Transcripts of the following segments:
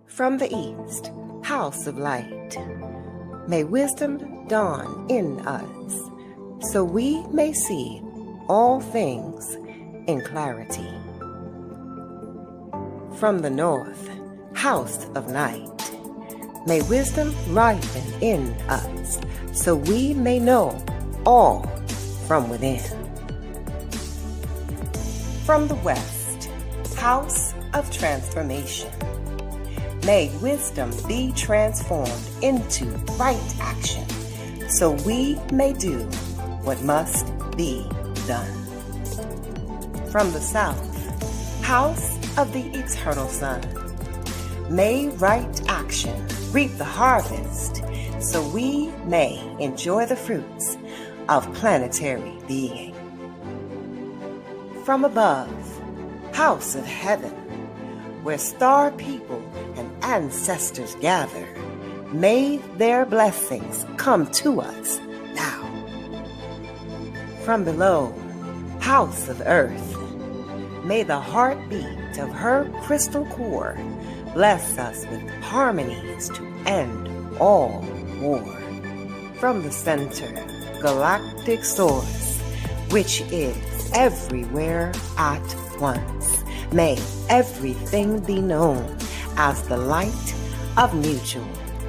From the east, house of light, may wisdom dawn in us, so we may see all things in clarity. From the north, house of night, may wisdom ripen in us, so we may know all from within. From the west, house of transformation, may wisdom be transformed into right action, so we may do what must be done. From the south, house of the eternal sun, may right action reap the harvest, so we may enjoy the fruits of planetary being. From above, house of heaven, where star people and ancestors gather, may their blessings come to us now. From below, house of earth, may the heartbeat of her crystal core bless us with harmonies to end all war. From the center, galactic source, which is everywhere at once, may everything be known as the light of mutual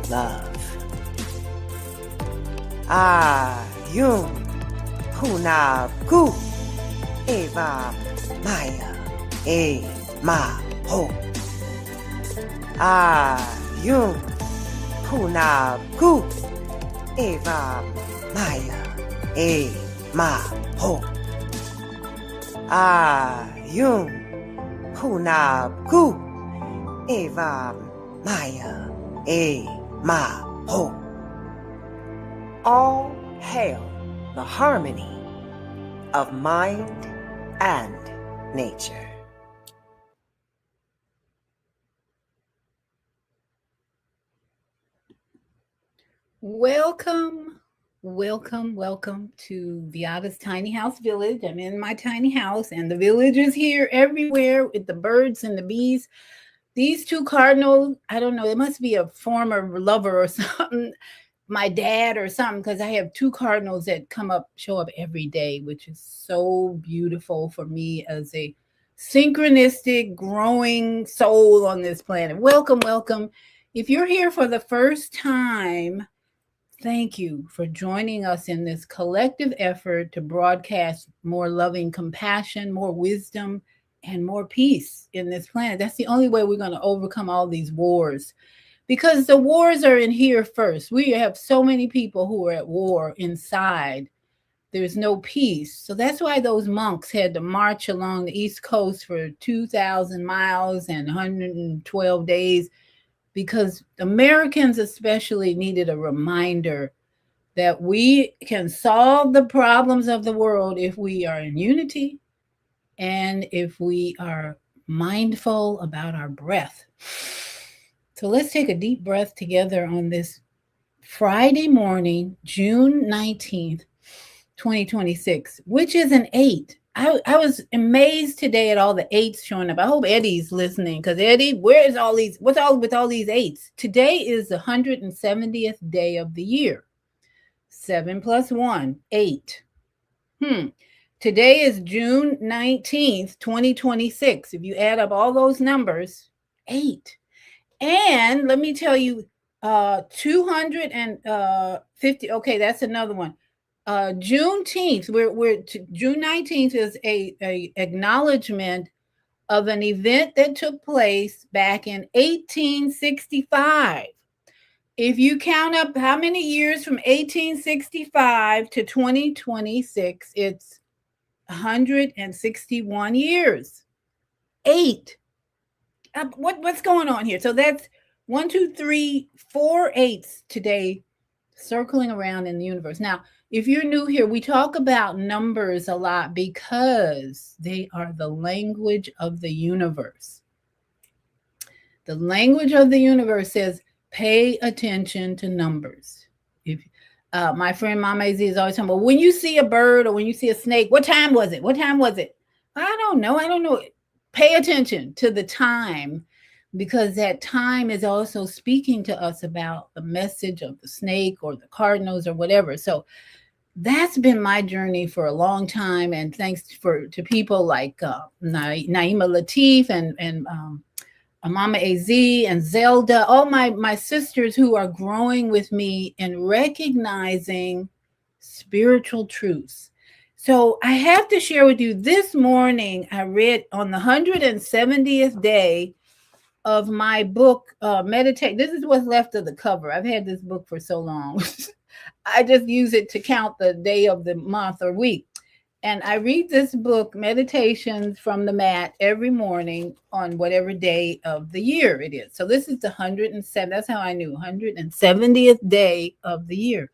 love. Ayum Hunab Gu Eva Maya E Ma Ho. Ayum Hunab Gu Eva Maya E Ma Ho. Ayum Hunab Gu Eva Maya E Ma Ho. All hail the harmony of mind and nature. Welcome to Viada's Tiny House Village. I'm in my tiny house, and the village is here everywhere with the birds and the bees. These two cardinals, I don't know, it must be a former lover or something, my dad or something, because I have two cardinals that show up every day, which is so beautiful for me as a synchronistic, growing soul on this planet. Welcome. If you're here for the first time, thank you for joining us in this collective effort to broadcast more loving compassion, more wisdom, and more peace in this planet. That's the only way we're going to overcome all these wars, because the wars are in here first. We have so many people who are at war inside. There's no peace. So that's why those monks had to march along the East Coast for 2,000 miles and 112 days, because Americans especially needed a reminder that we can solve the problems of the world if we are in unity and if we are mindful about our breath. So let's take a deep breath together on this Friday morning, June 19th, 2026, which is an 8. I was amazed today at all the 8s showing up. I hope Eddie's listening, because Eddie, what's all with all these 8s? Today is the 170th day of the year. 7 plus 1, 8. Today is June 19th, 2026. If you add up all those numbers, 8. And let me tell you, 250. Okay, that's another one. Juneteenth, June 19th is a acknowledgement of an event that took place back in 1865. If you count up how many years from 1865 to 2026, it's 161 years. 8. What's going on here? So that's 1, 2, 3, 4 8s today circling around in the universe. Now, if you're new here, we talk about numbers a lot because they are the language of the universe. The language of the universe says, pay attention to numbers. If my friend Mama Z is always talking about, when you see a bird or when you see a snake, what time was it? I don't know. Pay attention to the time because that time is also speaking to us about the message of the snake or the cardinals or whatever. So that's been my journey for a long time, and thanks to people like Naima Latif and Mama Az and Zelda, all my sisters who are growing with me and recognizing spiritual truths. So I have to share with you this morning. I read on the 170th day of my book, Meditate. This is what's left of the cover. I've had this book for so long. I just use it to count the day of the month or week. And I read this book, Meditations from the Mat, every morning on whatever day of the year it is. So this is the 107th, that's how I knew, 170th day of the year.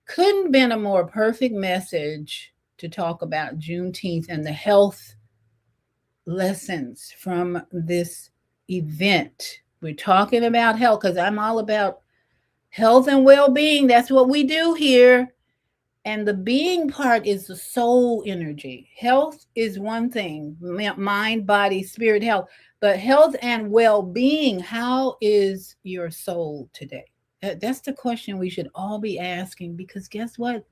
Couldn't been a more perfect message to talk about Juneteenth and the health lessons from this event. We're talking about health because I'm all about health and well-being. That's what we do here. And the being part is the soul energy. Health is one thing, mind, body, spirit, health. But health and well-being, how is your soul today? That's the question we should all be asking, because guess what?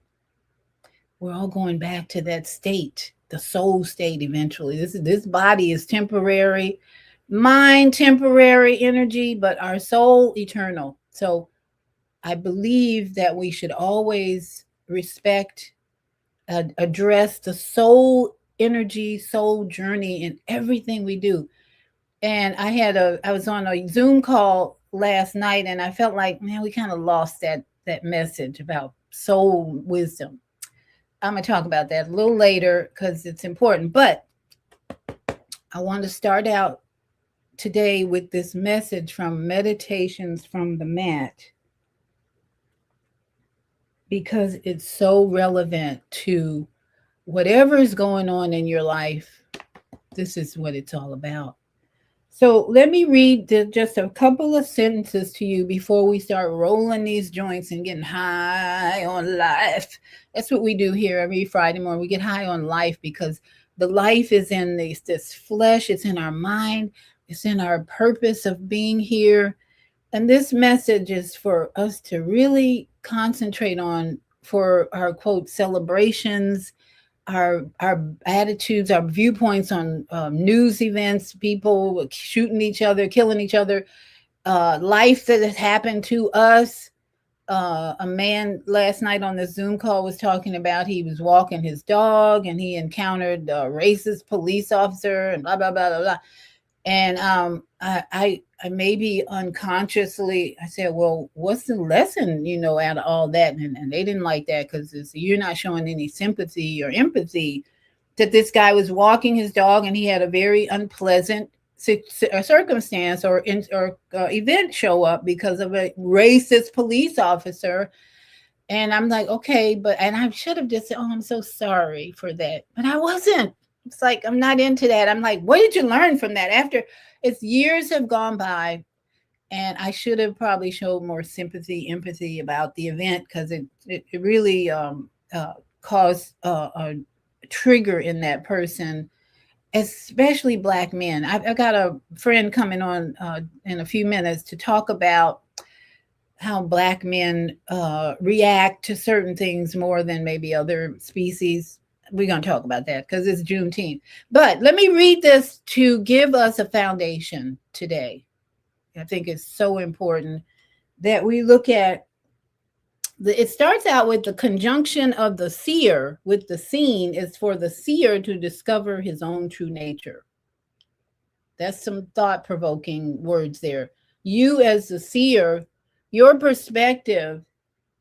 We're all going back to that state, the soul state eventually. This body is temporary, mind temporary energy, but our soul eternal. So I believe that we should always respect, address the soul energy, soul journey in everything we do. And I was on a Zoom call last night, and I felt like, man, we kind of lost that message about soul wisdom. I'm gonna talk about that a little later because it's important. But I want to start out today with this message from Meditations from the Mat, because it's so relevant to whatever is going on in your life. This is what it's all about. So let me read just a couple of sentences to you before we start rolling these joints and getting high on life. That's what we do here every Friday morning. We get high on life because the life is in this flesh. It's in our mind. It's in our purpose of being here. And this message is for us to really concentrate on for our, quote, celebrations, our attitudes, our viewpoints on news events, people shooting each other, killing each other, life that has happened to us. A man last night on the Zoom call was talking about he was walking his dog and he encountered a racist police officer and blah, blah, blah, blah, blah. And I maybe unconsciously, I said, well, what's the lesson, out of all that? And they didn't like that because you're not showing any sympathy or empathy, that this guy was walking his dog and he had a very unpleasant circumstance or event show up because of a racist police officer. And I'm like, okay, and I should have just said, oh, I'm so sorry for that. But I wasn't. It's like, I'm not into that. I'm like, what did you learn from that? After it's years have gone by, and I should have probably showed more sympathy, empathy about the event, because it really caused a trigger in that person, especially Black men. I've got a friend coming on in a few minutes to talk about how Black men react to certain things more than maybe other species. We're going to talk about that because it's Juneteenth. But let me read this to give us a foundation today. I think it's so important that we look at it starts out with the conjunction of the seer with the seen is for the seer to discover his own true nature. That's some thought-provoking words there. You as the seer, your perspective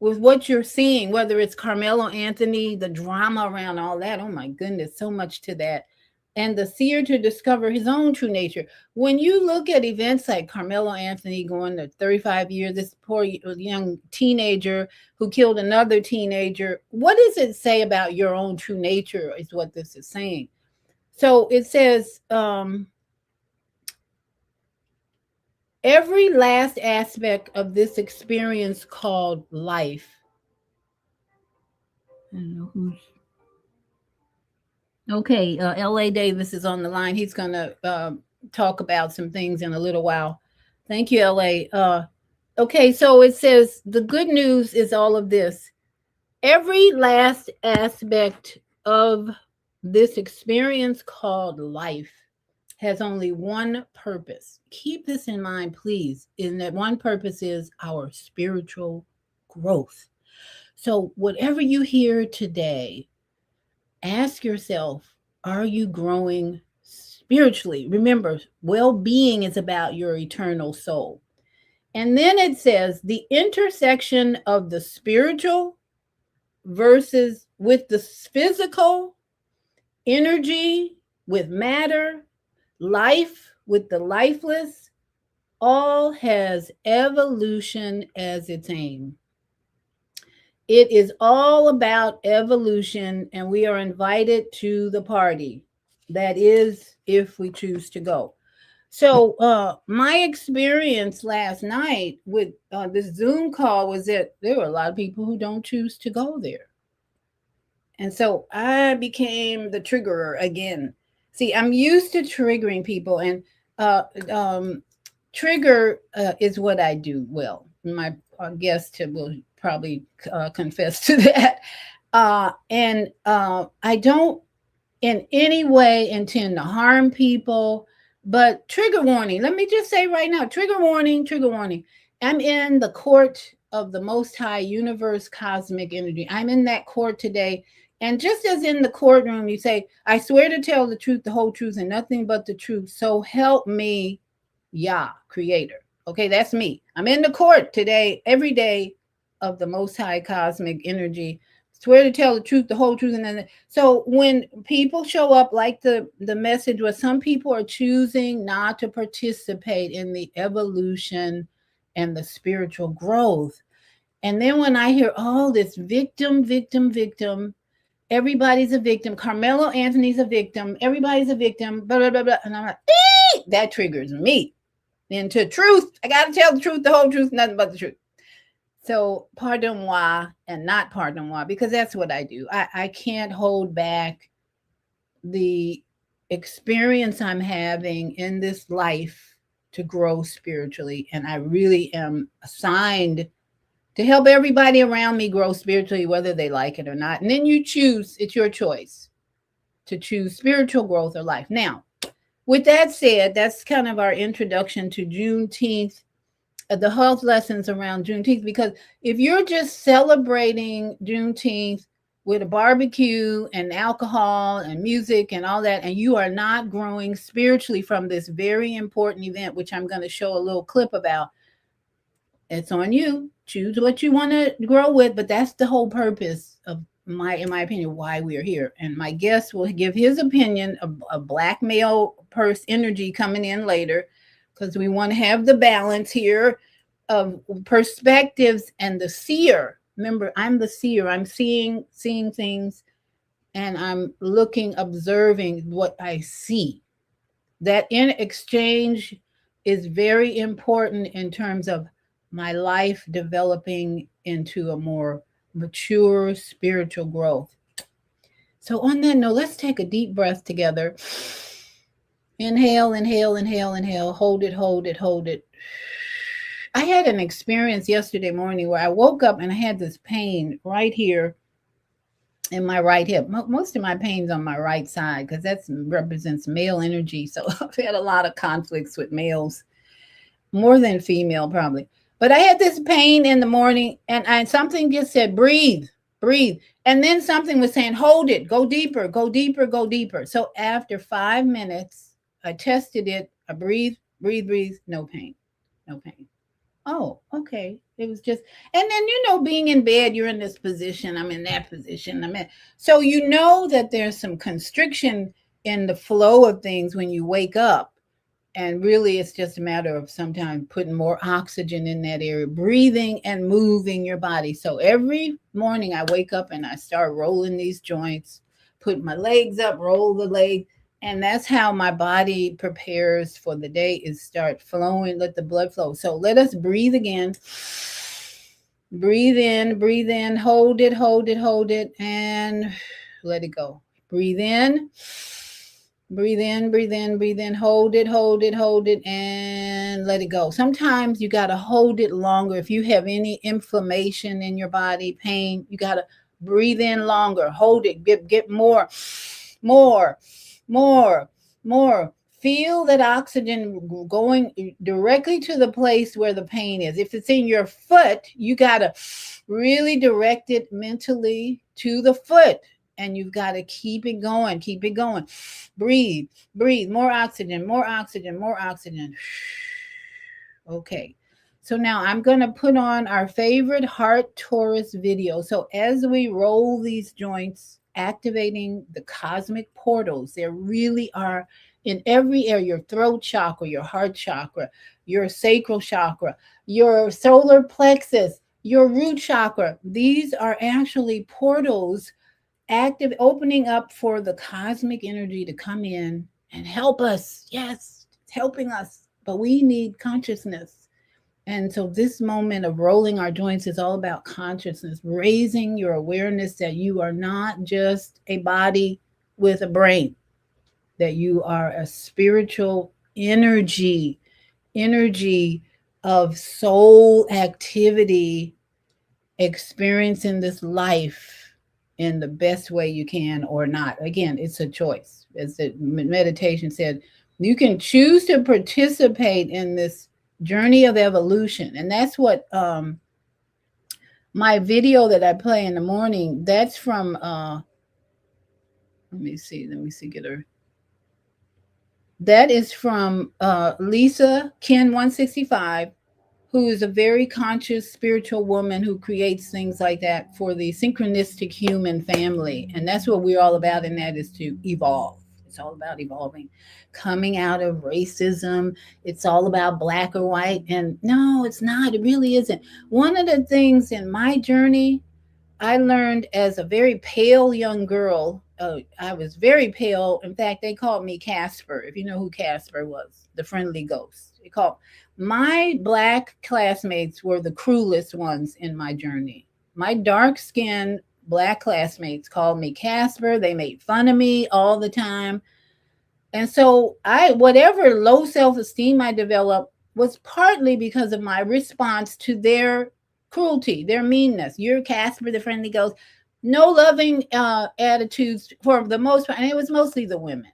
with what you're seeing, whether it's Carmelo Anthony, the drama around all that, oh my goodness, so much to that. And the seer to discover his own true nature. When you look at events like Carmelo Anthony going to 35 years, this poor young teenager who killed another teenager, what does it say about your own true nature is what this is saying. So it says, every last aspect of this experience called life. I don't know who's. Okay, L.A. Davis is on the line. He's going to talk about some things in a little while. Thank you, LA. Okay, so it says the good news is all of this. Every last aspect of this experience called life has only one purpose. Keep this in mind, please. And that one purpose is our spiritual growth. So, whatever you hear today, ask yourself, are you growing spiritually? Remember, well being is about your eternal soul. And then it says the intersection of the spiritual versus with the physical, energy with matter, life with the lifeless, all has evolution as its aim. It is all about evolution, and we are invited to the party. That is, if we choose to go. So, my experience last night with this Zoom call was that there were a lot of people who don't choose to go there. And so I became the triggerer again. See, I'm used to triggering people, and uh, um, trigger is what I do well. My guest will probably confess to that. And I don't in any way intend to harm people, but trigger warning. Let me just say right now, trigger warning, trigger warning. I'm in the court of the Most High Universe Cosmic Energy. I'm in that court today. And just as in the courtroom, you say, I swear to tell the truth, the whole truth, and nothing but the truth. So help me, Yah, Creator. Okay, that's me. I'm in the court today, every day of the Most High Cosmic Energy. Swear to tell the truth, the whole truth, and then. So when people show up, like the message was, some people are choosing not to participate in the evolution and the spiritual growth. And then when I hear all this victim, victim, victim, everybody's a victim. Carmelo Anthony's a victim. Everybody's a victim. Blah, blah, blah, blah. And I'm like, that triggers me into truth. I got to tell the truth, the whole truth, nothing but the truth. So pardon moi and not pardon moi, because that's what I do. I can't hold back the experience I'm having in this life to grow spiritually. And I really am assigned to help everybody around me grow spiritually, whether they like it or not. And then you choose, it's your choice to choose spiritual growth or life. Now, with that said, that's kind of our introduction to Juneteenth, the health lessons around Juneteenth, because if you're just celebrating Juneteenth with a barbecue and alcohol and music and all that, and you are not growing spiritually from this very important event, which I'm going to show a little clip about, it's on you. Choose what you want to grow with, but that's the whole purpose of in my opinion, why we are here. And my guest will give his opinion of a black male purse energy coming in later, because we want to have the balance here of perspectives and the seer. Remember, I'm the seer. I'm seeing things, and I'm looking, observing what I see. That in exchange is very important in terms of my life developing into a more mature spiritual growth. So on that note, let's take a deep breath together. Inhale, inhale, inhale, inhale. Hold it, hold it, hold it. I had an experience yesterday morning where I woke up and I had this pain right here in my right hip. Most of my pain's on my right side because that represents male energy. So I've had a lot of conflicts with males, more than female probably. But I had this pain in the morning, and something just said, breathe, breathe. And then something was saying, hold it, go deeper, go deeper, go deeper. So after 5 minutes, I tested it. I breathe, breathe, breathe, no pain, no pain. Oh, okay. It was just, and then, being in bed, you're in this position, I'm in that position, so that there's some constriction in the flow of things when you wake up. And really, it's just a matter of sometimes putting more oxygen in that area, breathing and moving your body. So every morning I wake up and I start rolling these joints, put my legs up, roll the leg. And that's how my body prepares for the day, is start flowing, let the blood flow. So let us breathe again. Breathe in, hold it, hold it, hold it, and let it go. Breathe in. Breathe in, breathe in, breathe in. Hold it, hold it, hold it, and let it go. Sometimes you got to hold it longer. If you have any inflammation in your body, pain, you got to breathe in longer. Hold it. Get more, more, more, more. Feel that oxygen going directly to the place where the pain is. If it's in your foot, you got to really direct it mentally to the foot. And you've got to keep it going, keep it going. Breathe, breathe, more oxygen, more oxygen, more oxygen. Okay. So now I'm going to put on our favorite heart Taurus video. So as we roll these joints, activating the cosmic portals, there really are in every area, your throat chakra, your heart chakra, your sacral chakra, your solar plexus, your root chakra. These are actually portals active, opening up for the cosmic energy to come in and help us. Yes, it's helping us, but we need consciousness. And so this moment of rolling our joints is all about consciousness, raising your awareness that you are not just a body with a brain, that you are a spiritual energy of soul activity, experiencing this life in the best way you can or not. Again, it's a choice. As the meditation said, you can choose to participate in this journey of evolution. And that's what my video that I play in the morning, that's from let me see, get her. That is from Lisa Ken 165, who is a very conscious spiritual woman who creates things like that for the synchronistic human family. And that's what we're all about, and that is to evolve. It's all about evolving, coming out of racism. It's all about black or white. And no, it's not. It really isn't. One of the things in my journey, I learned as a very pale young girl. I was very pale. In fact, they called me Casper. If you know who Casper was, the friendly ghost. They called my black classmates were the cruelest ones in my journey. My dark-skinned black classmates called me Casper. They made fun of me all the time. And so whatever low self-esteem I developed was partly because of my response to their cruelty, their meanness. You're Casper, the friendly ghost. No loving attitudes for the most part. And it was mostly the women.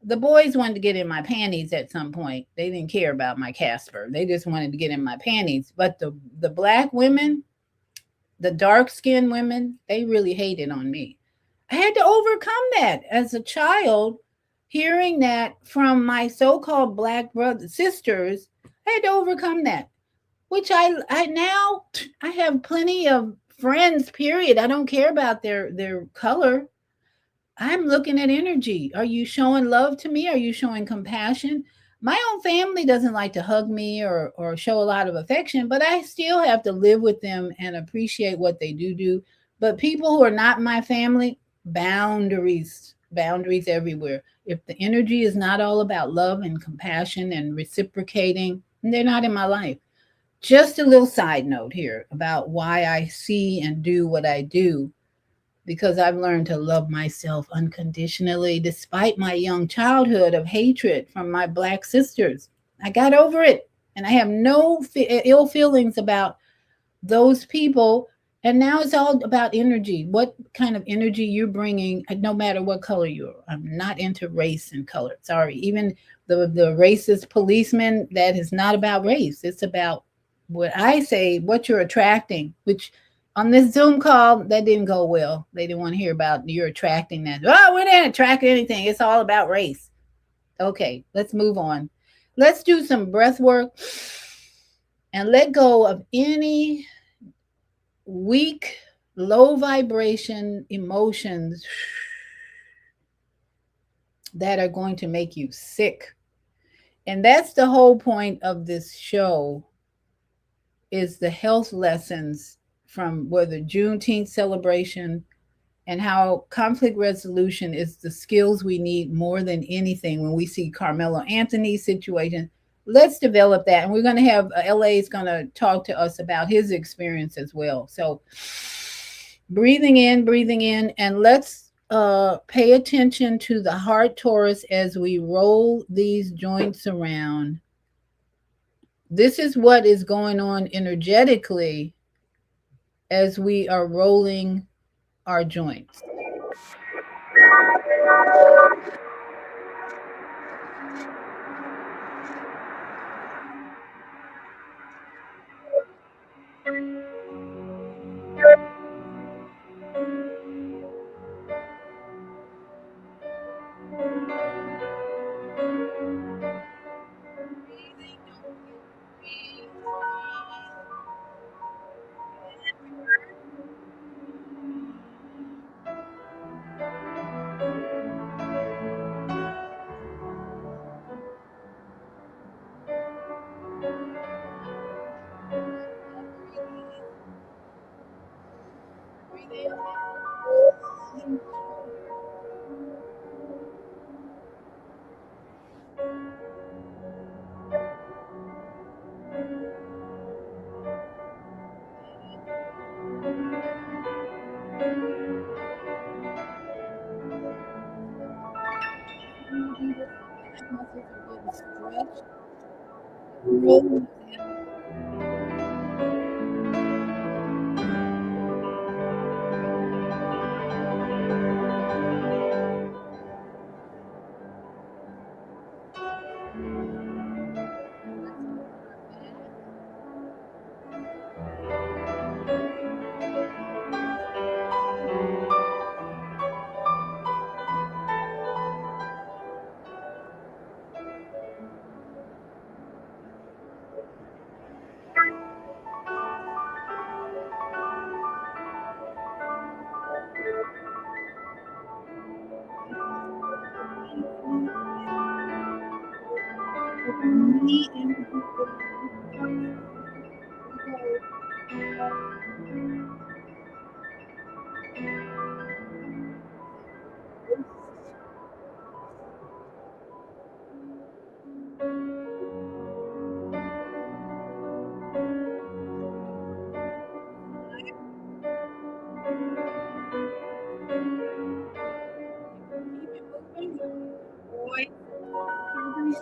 The boys wanted to get in my panties at some point. They didn't care about my Casper. They just wanted to get in my panties. But the black women, the dark-skinned women, they really hated on me. I had to overcome that as a child, hearing that from my so-called black brothers, sisters. I had to overcome that, which I now have plenty of friends, period. I don't care about their color. I'm looking at energy. Are you showing love to me? Are you showing compassion? My own family doesn't like to hug me or show a lot of affection, but I still have to live with them and appreciate what they do. But people who are not my family, boundaries everywhere. If the energy is not all about love and compassion and reciprocating, they're not in my life. Just a little side note here about why I see and do what I do, because I've learned to love myself unconditionally despite my young childhood of hatred from my black sisters. I got over it, and I have no ill feelings about those people. And now it's all about energy. What kind of energy you're bringing, no matter what color you are. I'm not into race and color. Sorry. Even the racist policeman, that is not about race. It's about what I say, what you're attracting, which on this Zoom call, that didn't go well. They didn't want to hear about you're attracting that. Oh, we didn't attract anything. It's all about race. Okay, let's move on. Let's do some breath work and let go of any weak, low vibration emotions that are going to make you sick. And that's the whole point of this show, is the health lessons from whether Juneteenth celebration and how conflict resolution is the skills we need more than anything when we see Carmelo Anthony's situation. Let's develop that. And we're going to have LA is going to talk to us about his experience as well. So breathing in, and let's Pay attention to the heart torus as we roll these joints around. This is what is going on energetically as we are rolling our joints.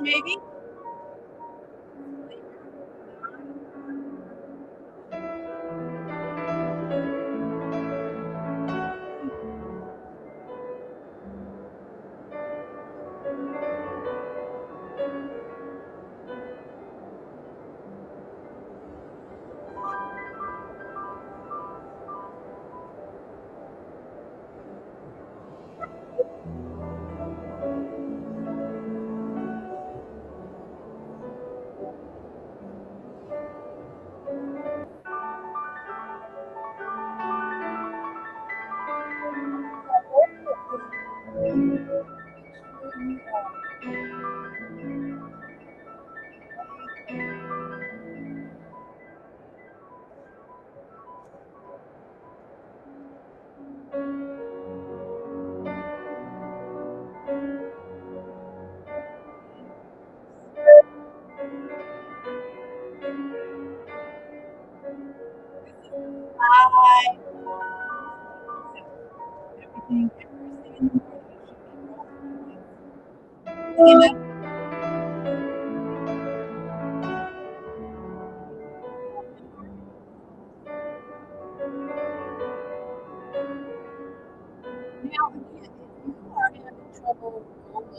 Maybe. Now, again, if you are having trouble rolling,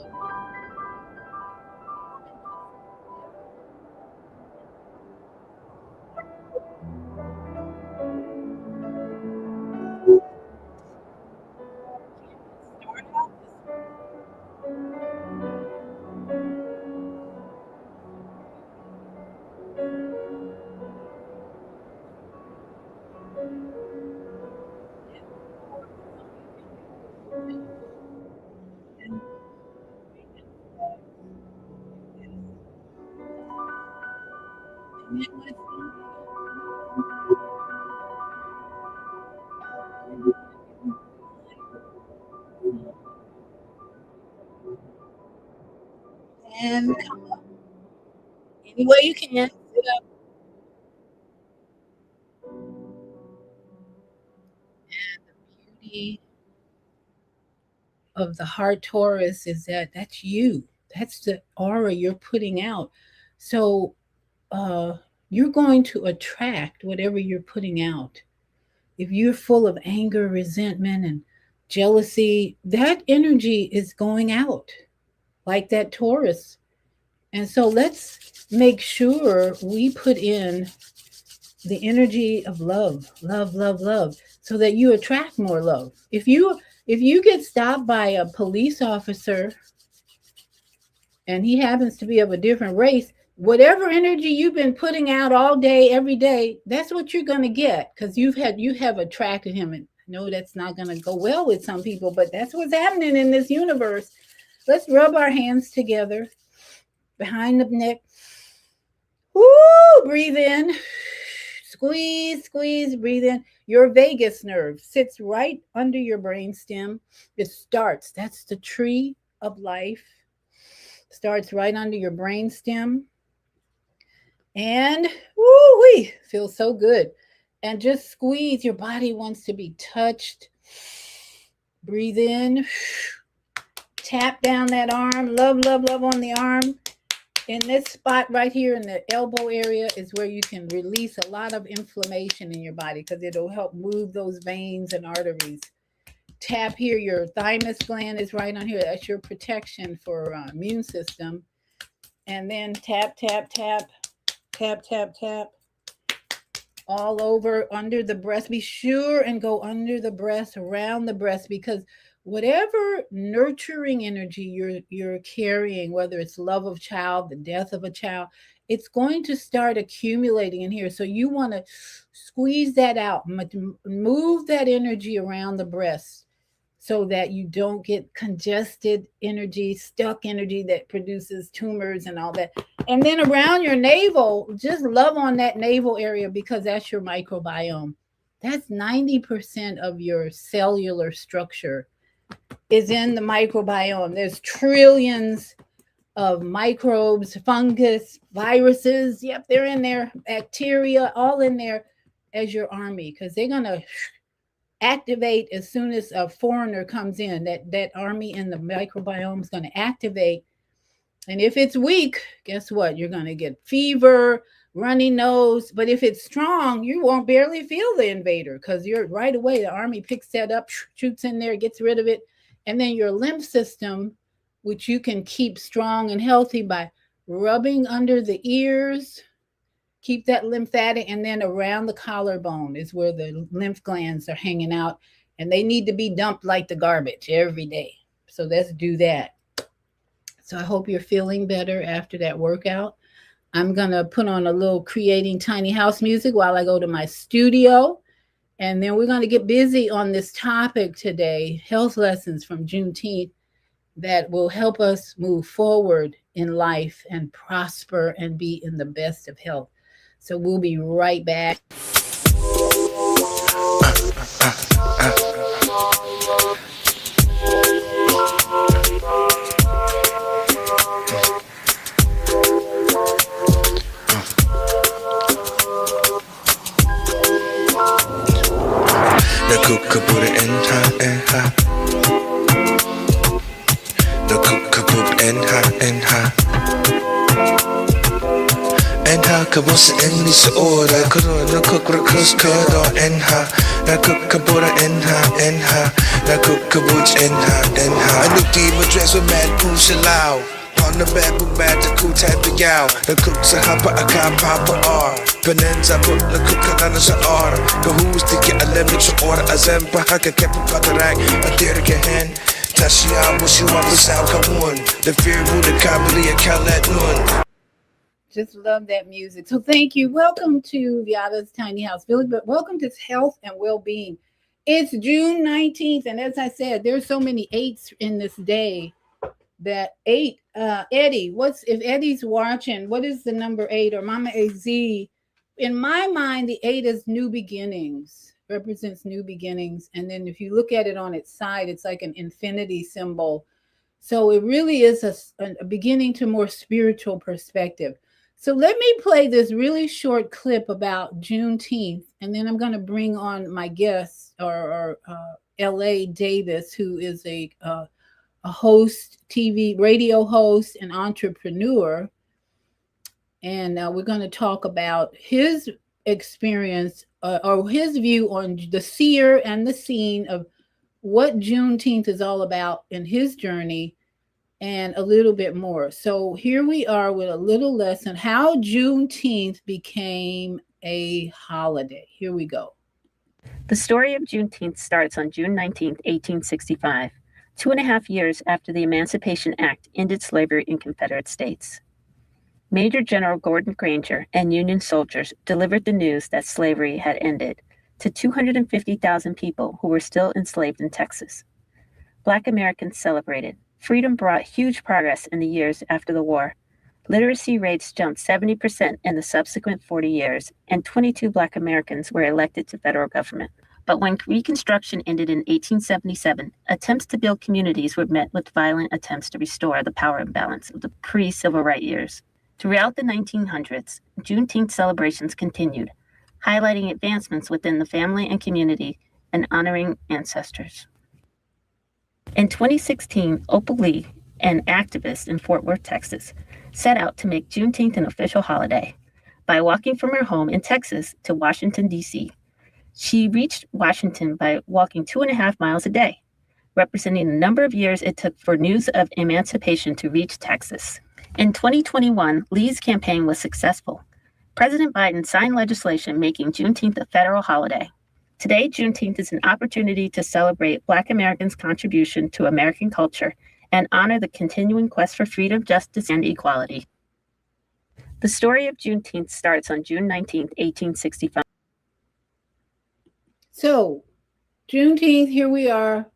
start out and come up any way you can. Sit up and the beauty of the heart Taurus is that that's you. That's the aura you're putting out. So uh, you're going to attract whatever you're putting out. If you're full of anger, resentment, and jealousy, that energy is going out like that Taurus. And so let's make sure we put in the energy of love, love, love, love, so that you attract more love. If you get stopped by a police officer and he happens to be of a different race, whatever energy you've been putting out all day, every day, that's what you're going to get because you have attracted him. And I know that's not going to go well with some people, but that's what's happening in this universe. Let's rub our hands together behind the neck. Woo! Breathe in. Squeeze, squeeze, breathe in. Your vagus nerve sits right under your brain stem. It starts. That's the tree of life. Starts right under your brain stem. And woo-wee, feels so good. And just squeeze. Your body wants to be touched. Breathe in. Tap down that arm. Love, love, love on the arm. In this spot right here in the elbow area is where you can release a lot of inflammation in your body because it'll help move those veins and arteries. Tap here. Your thymus gland is right on here. That's your protection for immune system. And then tap, tap, tap, tap, tap, tap. All over under the breast. Be sure and go under the breast, around the breast, because whatever nurturing energy you're carrying, whether it's love of child, the death of a child, it's going to start accumulating in here. So you want to squeeze that out, move that energy around the breast so that you don't get congested energy, stuck energy that produces tumors and all that. And then around your navel, just love on that navel area because that's your microbiome. That's 90% of your cellular structure is in the microbiome. There's trillions of microbes, fungus, viruses. Yep, they're in there. Bacteria, all in there as your army because they're going to activate as soon as a foreigner comes in. That army in the microbiome is going to activate. And if it's weak, guess what? You're going to get fever, runny nose. But if it's strong, you won't barely feel the invader because you're right away. The army picks that up, shoots in there, gets rid of it. And then your lymph system, which you can keep strong and healthy by rubbing under the ears, keep that lymphatic, and then around the collarbone is where the lymph glands are hanging out. And they need to be dumped like the garbage every day. So let's do that. So I hope you're feeling better after that workout. I'm going to put on a little creating tiny house music while I go to my studio. And then we're going to get busy on this topic today, health lessons from Juneteenth that will help us move forward in life and prosper and be in the best of health. So we'll be right back. 그곳에 엔리스 오라 그러는 거꾸로 크스커도 엔하 나 그보다 엔하 나 그보지 엔하 I look deep address with mad push loud on the bad book bad to cool type of yow the cooks a hopper I can't pop R Benenza put the cook on the order the who's to get a limit to order a zempa haka kept a patarak a dirke hen 다시 안 보시와 부사우가 원 the fear who the kabali a kalet nun. Just love that music. So thank you. Welcome to Viada's Tiny House Village, but welcome to health and well-being. It's June 19th, and as I said, there's so many eights in this day. That eight, Eddie, if Eddie's watching, what is the number 8 or Mama AZ? In my mind, the 8 is new beginnings, represents new beginnings. And then if you look at it on its side, it's like an infinity symbol. So it really is a beginning to more spiritual perspective. So let me play this really short clip about Juneteenth, and then I'm going to bring on my guest, or L.A. Davis, who is a a host, TV, radio host, and entrepreneur. And we're going to talk about his experience or his view on the seer and the scene of what Juneteenth is all about in his journey and a little bit more. So here we are with a little lesson how Juneteenth became a holiday. Here we go. The story of Juneteenth starts on June 19th, 1865, 2.5 years after the Emancipation Act ended slavery in Confederate states. Major General Gordon Granger and Union soldiers delivered the news that slavery had ended to 250,000 people who were still enslaved in Texas. Black Americans celebrated. Freedom brought huge progress in the years after the war. Literacy rates jumped 70% in the subsequent 40 years, and 22 Black Americans were elected to federal government. But when Reconstruction ended in 1877, attempts to build communities were met with violent attempts to restore the power imbalance of the pre-civil rights years. Throughout the 1900s, Juneteenth celebrations continued, highlighting advancements within the family and community and honoring ancestors. In 2016, Opal Lee, an activist in Fort Worth, Texas, set out to make Juneteenth an official holiday by walking from her home in Texas to Washington, D.C. She reached Washington by walking 2.5 miles a day, representing the number of years it took for news of emancipation to reach Texas. In 2021, Lee's campaign was successful. President Biden signed legislation making Juneteenth a federal holiday. Today, Juneteenth is an opportunity to celebrate Black Americans' contribution to American culture and honor the continuing quest for freedom, justice, and equality. The story of Juneteenth starts on June 19, 1865. So, Juneteenth, here we are,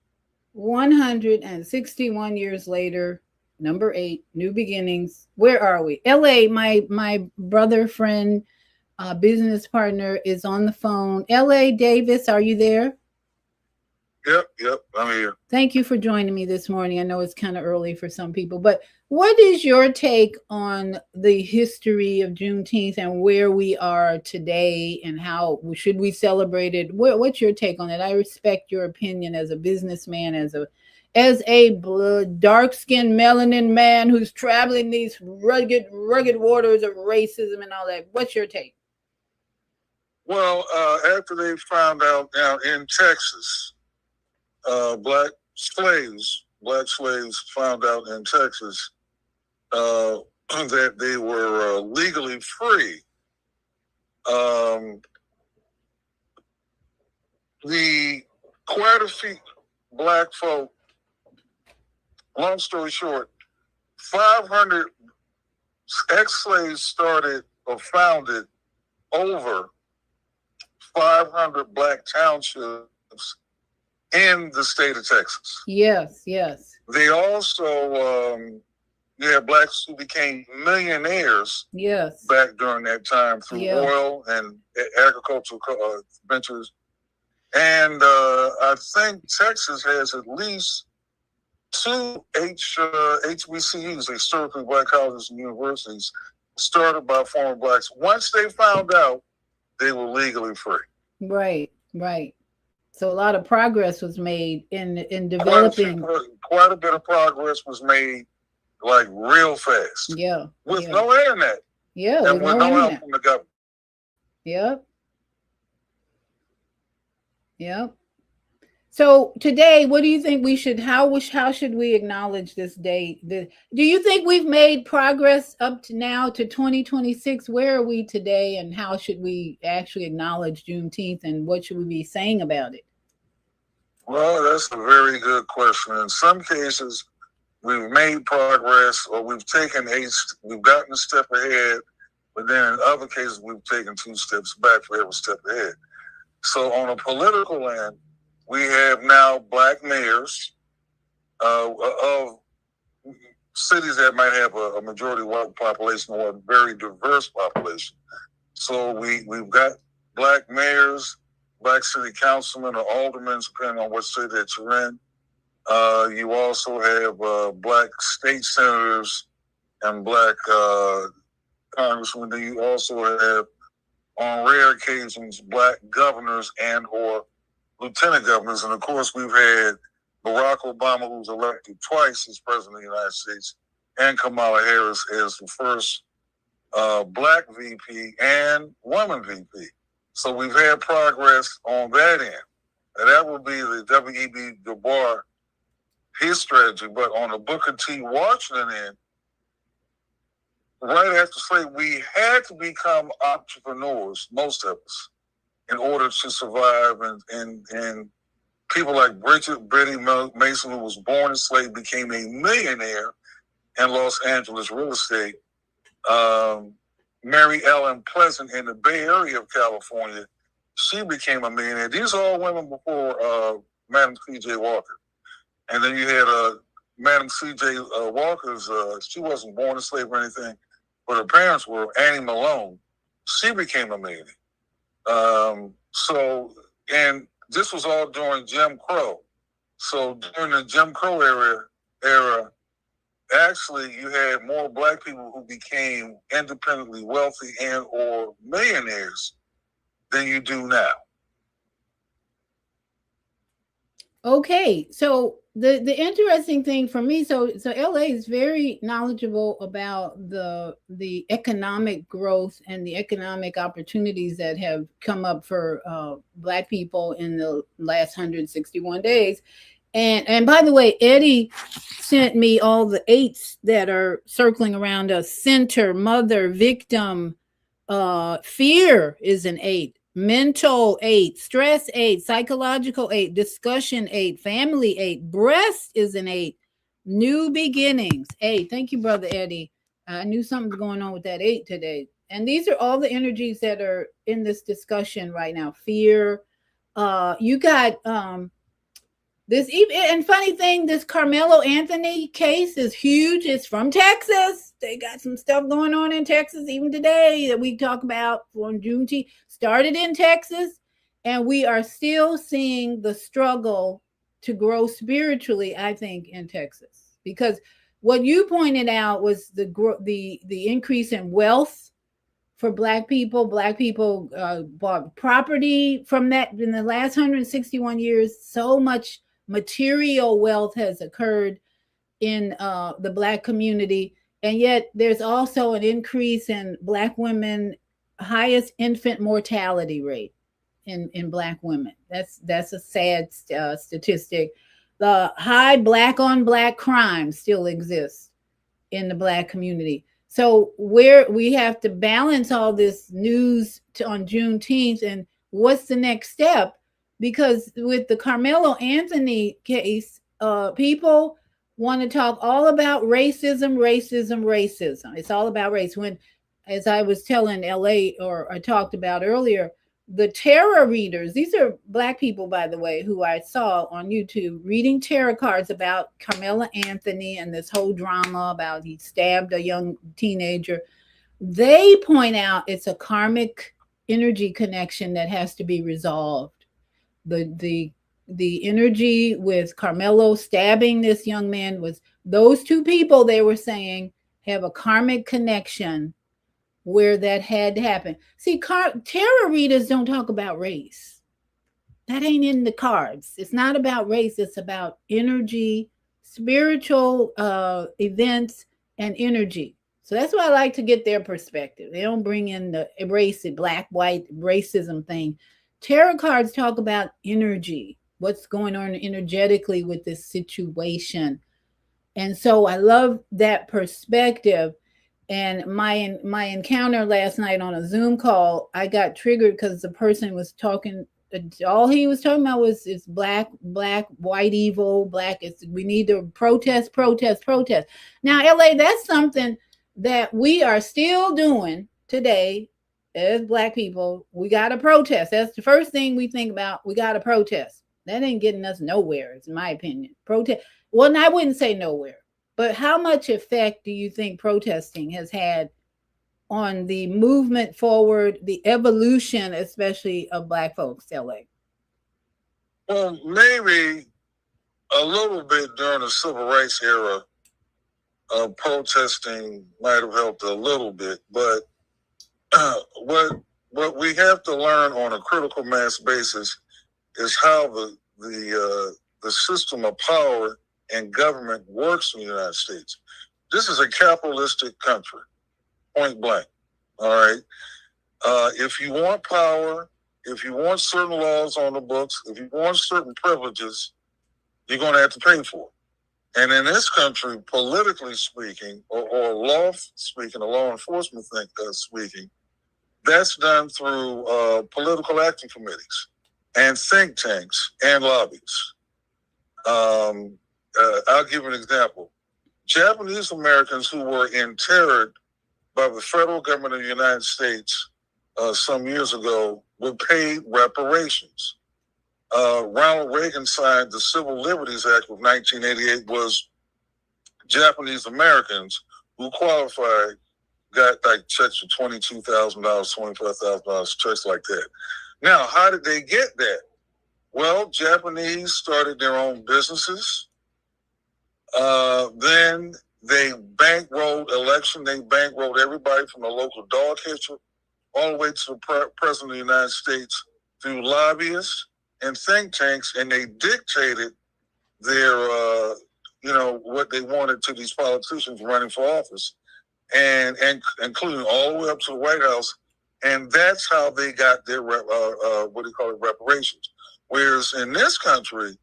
161 years later. Number 8, new beginnings. Where are we? LA, my brother, friend, business partner is on the phone. LA Davis, are you there? Yep, I'm here. Thank you for joining me this morning. I know it's kind of early for some people, but what is your take on the history of Juneteenth and where we are today and how should we celebrate it? What's your take on it? I respect your opinion as a businessman, as a dark-skinned melanin man who's traveling these rugged waters of racism and all that. What's your take? Well, after they found out now in Texas, black slaves found out in Texas that they were legally free. Quite a few black folk, long story short, 500 ex-slaves started or founded over 500 black townships in the state of Texas. Yes. They also, blacks who became millionaires back during that time through oil and agricultural ventures. And I think Texas has at least 2 HBCUs, historically black colleges and universities, started by former blacks. Once they found out, they were legally free. Right. So a lot of progress was made in developing. Quite a bit of progress was made, like real fast. Yeah. With no internet. Yeah. And with no help from the government. Yep. So today, what do you think we should? How should we acknowledge this day? Do you think we've made progress up to now to 2026? Where are we today, and how should we actually acknowledge Juneteenth, and what should we be saying about it? Well, that's a very good question. In some cases, we've made progress, or we've gotten a step ahead, but then in other cases, we've taken 2 steps back for every step ahead. So on a political end, we have now black mayors of cities that might have a majority white population or a very diverse population. So we've got black mayors, black city councilmen or aldermen, depending on what city that you're in. You also have black state senators and black congressmen. Then you also have, on rare occasions, black governors and or lieutenant governors. And of course, we've had Barack Obama, who was elected twice as president of the United States, and Kamala Harris as the first black VP and woman VP. So we've had progress on that end. And that would be the W.E.B. Du Bois, his strategy. But on the Booker T. Washington end, right after slavery, we had to become entrepreneurs, most of us, in order to survive. And people like Bridget Mason, who was born a slave, became a millionaire in Los Angeles real estate. Mary Ellen Pleasant in the Bay Area of California, she became a millionaire. These are all women before Madam C.J. Walker. And then you had Madam C.J. Walker's, she wasn't born a slave or anything, but her parents were. Annie Malone. She became a millionaire. And this was all during Jim Crow. So during the Jim Crow era, actually, you had more black people who became independently wealthy and or millionaires than you do now. Okay, so the interesting thing for me, so LA is very knowledgeable about the economic growth and the economic opportunities that have come up for Black people in the last 161 days. And by the way, Eddie sent me all the 8s that are circling around us. Center, mother, victim, fear is an 8. Mental 8, stress 8, psychological 8, discussion 8, family 8, breast is an 8, new beginnings 8. Thank you, Brother Eddie. I knew something was going on with that 8 today. And these are all the energies that are in this discussion right now. Fear. You got this, and funny thing, this Carmelo Anthony case is huge. It's from Texas. They got some stuff going on in Texas even today that we talk about on Juneteenth. Started in Texas, and we are still seeing the struggle to grow spiritually, I think, in Texas. Because what you pointed out was the increase in wealth for Black people. Black people bought property from that in the last 161 years. So much material wealth has occurred in the Black community, and yet there's also an increase in Black women, highest infant mortality rate in Black women. That's a sad statistic. The high Black on Black crime still exists in the Black community. So where we have to balance all this news on Juneteenth, and what's the next step? Because with the Carmelo Anthony case, people want to talk all about racism. It's all about race. When, as I was telling LA, or I talked about earlier, the tarot readers, these are Black people, by the way, who I saw on YouTube reading tarot cards about Carmelo Anthony and this whole drama about he stabbed a young teenager. They point out it's a karmic energy connection that has to be resolved. The energy with Carmelo stabbing this young man was those two people, they were saying, have a karmic connection where that had to happen. See, tarot readers don't talk about race. That ain't in the cards. It's not about race. It's about energy, spiritual events, and energy. So that's why I like to get their perspective. They don't bring in the race, black, white racism thing. Tarot cards talk about energy, what's going on energetically with this situation. And so I love that perspective. And my encounter last night on a Zoom call, I got triggered because the person was talking, all he was talking about was it's black, white evil, black. We need to protest. Now, LA, that's something that we are still doing today. As Black people, we got to protest. That's the first thing we think about. We got to protest. That ain't getting us nowhere, in my opinion. Protest. Well, I wouldn't say nowhere, but how much effect do you think protesting has had on the movement forward, the evolution, especially of Black folks, LA? Well, maybe a little bit during the civil rights era, protesting might have helped a little bit, but what we have to learn on a critical mass basis is how the the system of power and government works in the United States. This is a capitalistic country, point blank. All right. If you want power, if you want certain laws on the books, if you want certain privileges, you're going to have to pay for it. And in this country, politically speaking, or law speaking, or law enforcement speaking, that's done through political action committees and think tanks and lobbies. I'll give an example. Japanese Americans who were interred by the federal government of the United States some years ago were paid reparations. Ronald Reagan signed the Civil Liberties Act of 1988. Was Japanese Americans who qualified got like checks for $22,000, $25,000, checks like that. Now, how did they get that? Well, Japanese started their own businesses. Then they bankrolled election. They bankrolled everybody from the local dog catcher all the way to the president of the United States through lobbyists and think tanks, and they dictated their, what they wanted to these politicians running for office, and including all the way up to the White House, and that's how they got their reparations. Whereas in this country,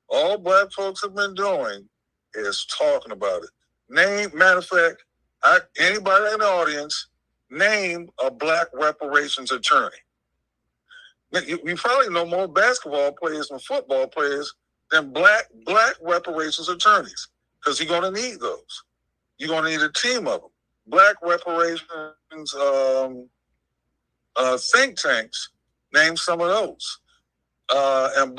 all black folks have been doing is talking about it. Matter of fact, anybody in the audience, name a black reparations attorney. You probably know more basketball players and football players than black reparations attorneys, because you're going to need those. You're going to need a team of them. Black reparations think tanks, name some of those. And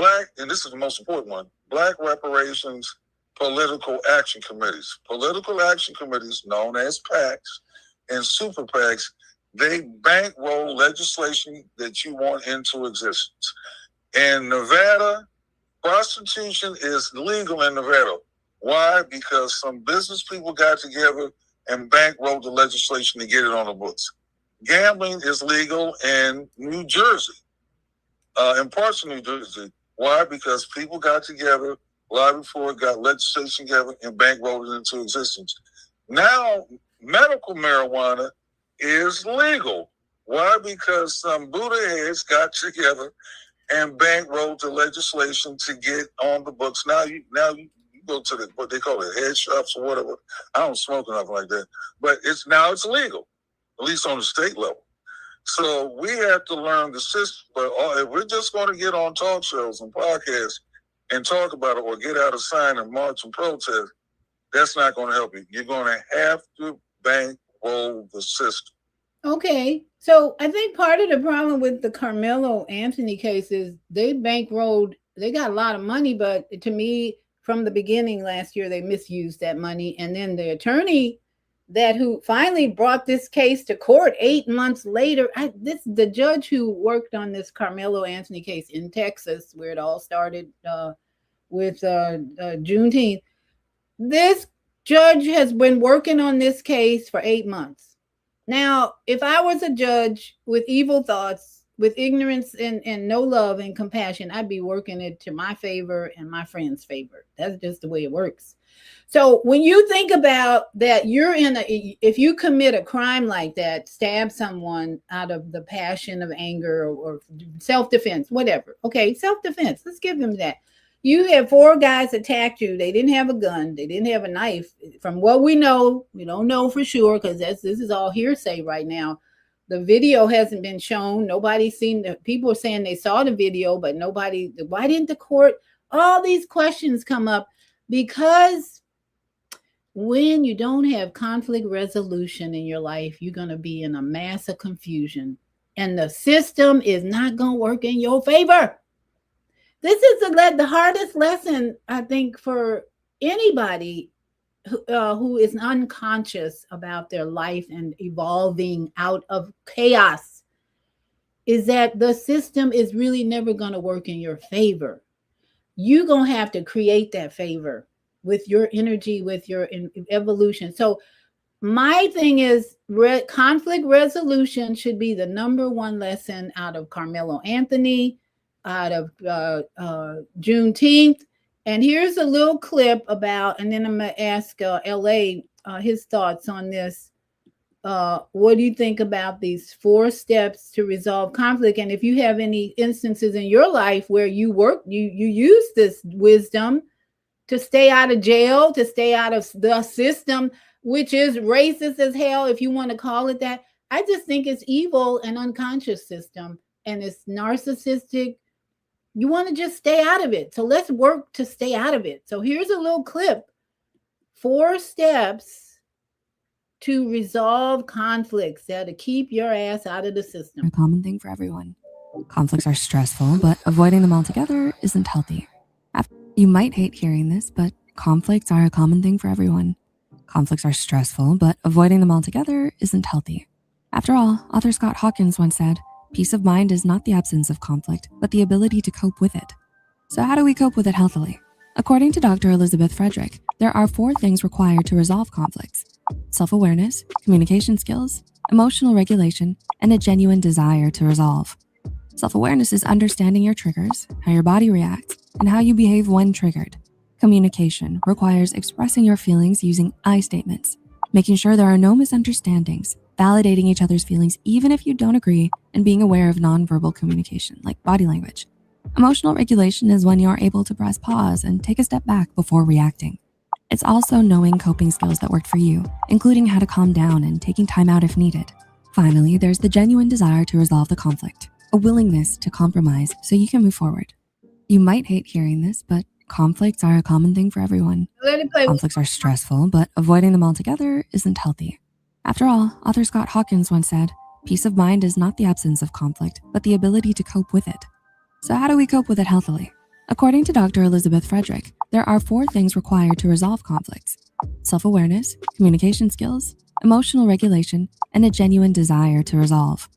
this is the most important one, black reparations political action committees. Political action committees, known as PACs and super PACs, they bankroll legislation that you want into existence. In Nevada, prostitution is legal in Nevada. Why? Because some business people got together and bankrolled the legislation to get it on the books. Gambling is legal in New Jersey, in parts of New Jersey. Why? Because people got together, lobbied for it, got legislation together, and bankrolled it into existence. Now, medical marijuana is legal. Why? Because some Buddha heads got together and bankrolled the legislation to get on the books. Now you go to what they call it, head shops or whatever. I don't smoke nothing like that, but it's legal, at least on the state level. So we have to learn the system. But if we're just going to get on talk shows and podcasts and talk about it, or get out a sign and march and protest, that's not going to help you. You're going to have to bankroll the system. Okay. So I think part of the problem with the Carmelo Anthony case is they bankrolled, they got a lot of money, but to me, from the beginning last year, they misused that money. And then the attorney who finally brought this case to court 8 months later, the judge who worked on this Carmelo Anthony case in Texas, where it all started with Juneteenth, this judge has been working on this case for 8 months. Now, if I was a judge with evil thoughts, with ignorance and no love and compassion, I'd be working it to my favor and my friend's favor. That's just the way it works. So when you think about that, if you commit a crime like that, stab someone out of the passion of anger or self-defense, whatever. Okay, self-defense, let's give them that. You had 4 guys attacked you. They didn't have a gun. They didn't have a knife. From what we know, we don't know for sure, because this is all hearsay right now. The video hasn't been shown. Nobody's seen the people are saying they saw the video, but nobody. Why didn't the court? All these questions come up because when you don't have conflict resolution in your life, you're going to be in a mass of confusion, and the system is not going to work in your favor. This is the hardest lesson, I think, for anybody who is unconscious about their life and evolving out of chaos, is that the system is really never going to work in your favor. You're going to have to create that favor with your energy, with your evolution. So my thing is conflict resolution should be the number one lesson out of Carmelo Anthony, out of Juneteenth, And here's a little clip about, and then I'm going to ask LA his thoughts on this. What do you think about these 4 steps to resolve conflict? And if you have any instances in your life where you use this wisdom to stay out of jail, to stay out of the system, which is racist as hell, if you want to call it that. I just think it's evil and unconscious system, and it's narcissistic. You want to just stay out of it. So let's work to stay out of it. So here's a little clip. 4 steps to resolve conflicts, to keep your ass out of the system. A common thing for everyone. Conflicts are stressful, but avoiding them altogether isn't healthy. You might hate hearing this, but conflicts are a common thing for everyone. Conflicts are stressful, but avoiding them altogether isn't healthy. After all, author Scott Hawkins once said, "Peace of mind is not the absence of conflict, but the ability to cope with it." So how do we cope with it healthily? According to Dr. Elizabeth Frederick, there are 4 things required to resolve conflicts: self-awareness, communication skills, emotional regulation, and a genuine desire to resolve. Self-awareness is understanding your triggers, how your body reacts, and how you behave when triggered. Communication requires expressing your feelings using I statements, making sure there are no misunderstandings, validating each other's feelings even if you don't agree, and being aware of nonverbal communication like body language. Emotional regulation is when you're able to press pause and take a step back before reacting. It's also knowing coping skills that worked for you, including how to calm down and taking time out if needed. Finally, there's the genuine desire to resolve the conflict, a willingness to compromise so you can move forward. You might hate hearing this, but conflicts are a common thing for everyone. Let it play. Conflicts are stressful, but avoiding them altogether isn't healthy. After all, author Scott Hawkins once said, "Peace of mind is not the absence of conflict, but the ability to cope with it." So how do we cope with it healthily? According to Dr. Elizabeth Frederick, there are 4 things required to resolve conflicts: self-awareness, communication skills, emotional regulation, and a genuine desire to resolve.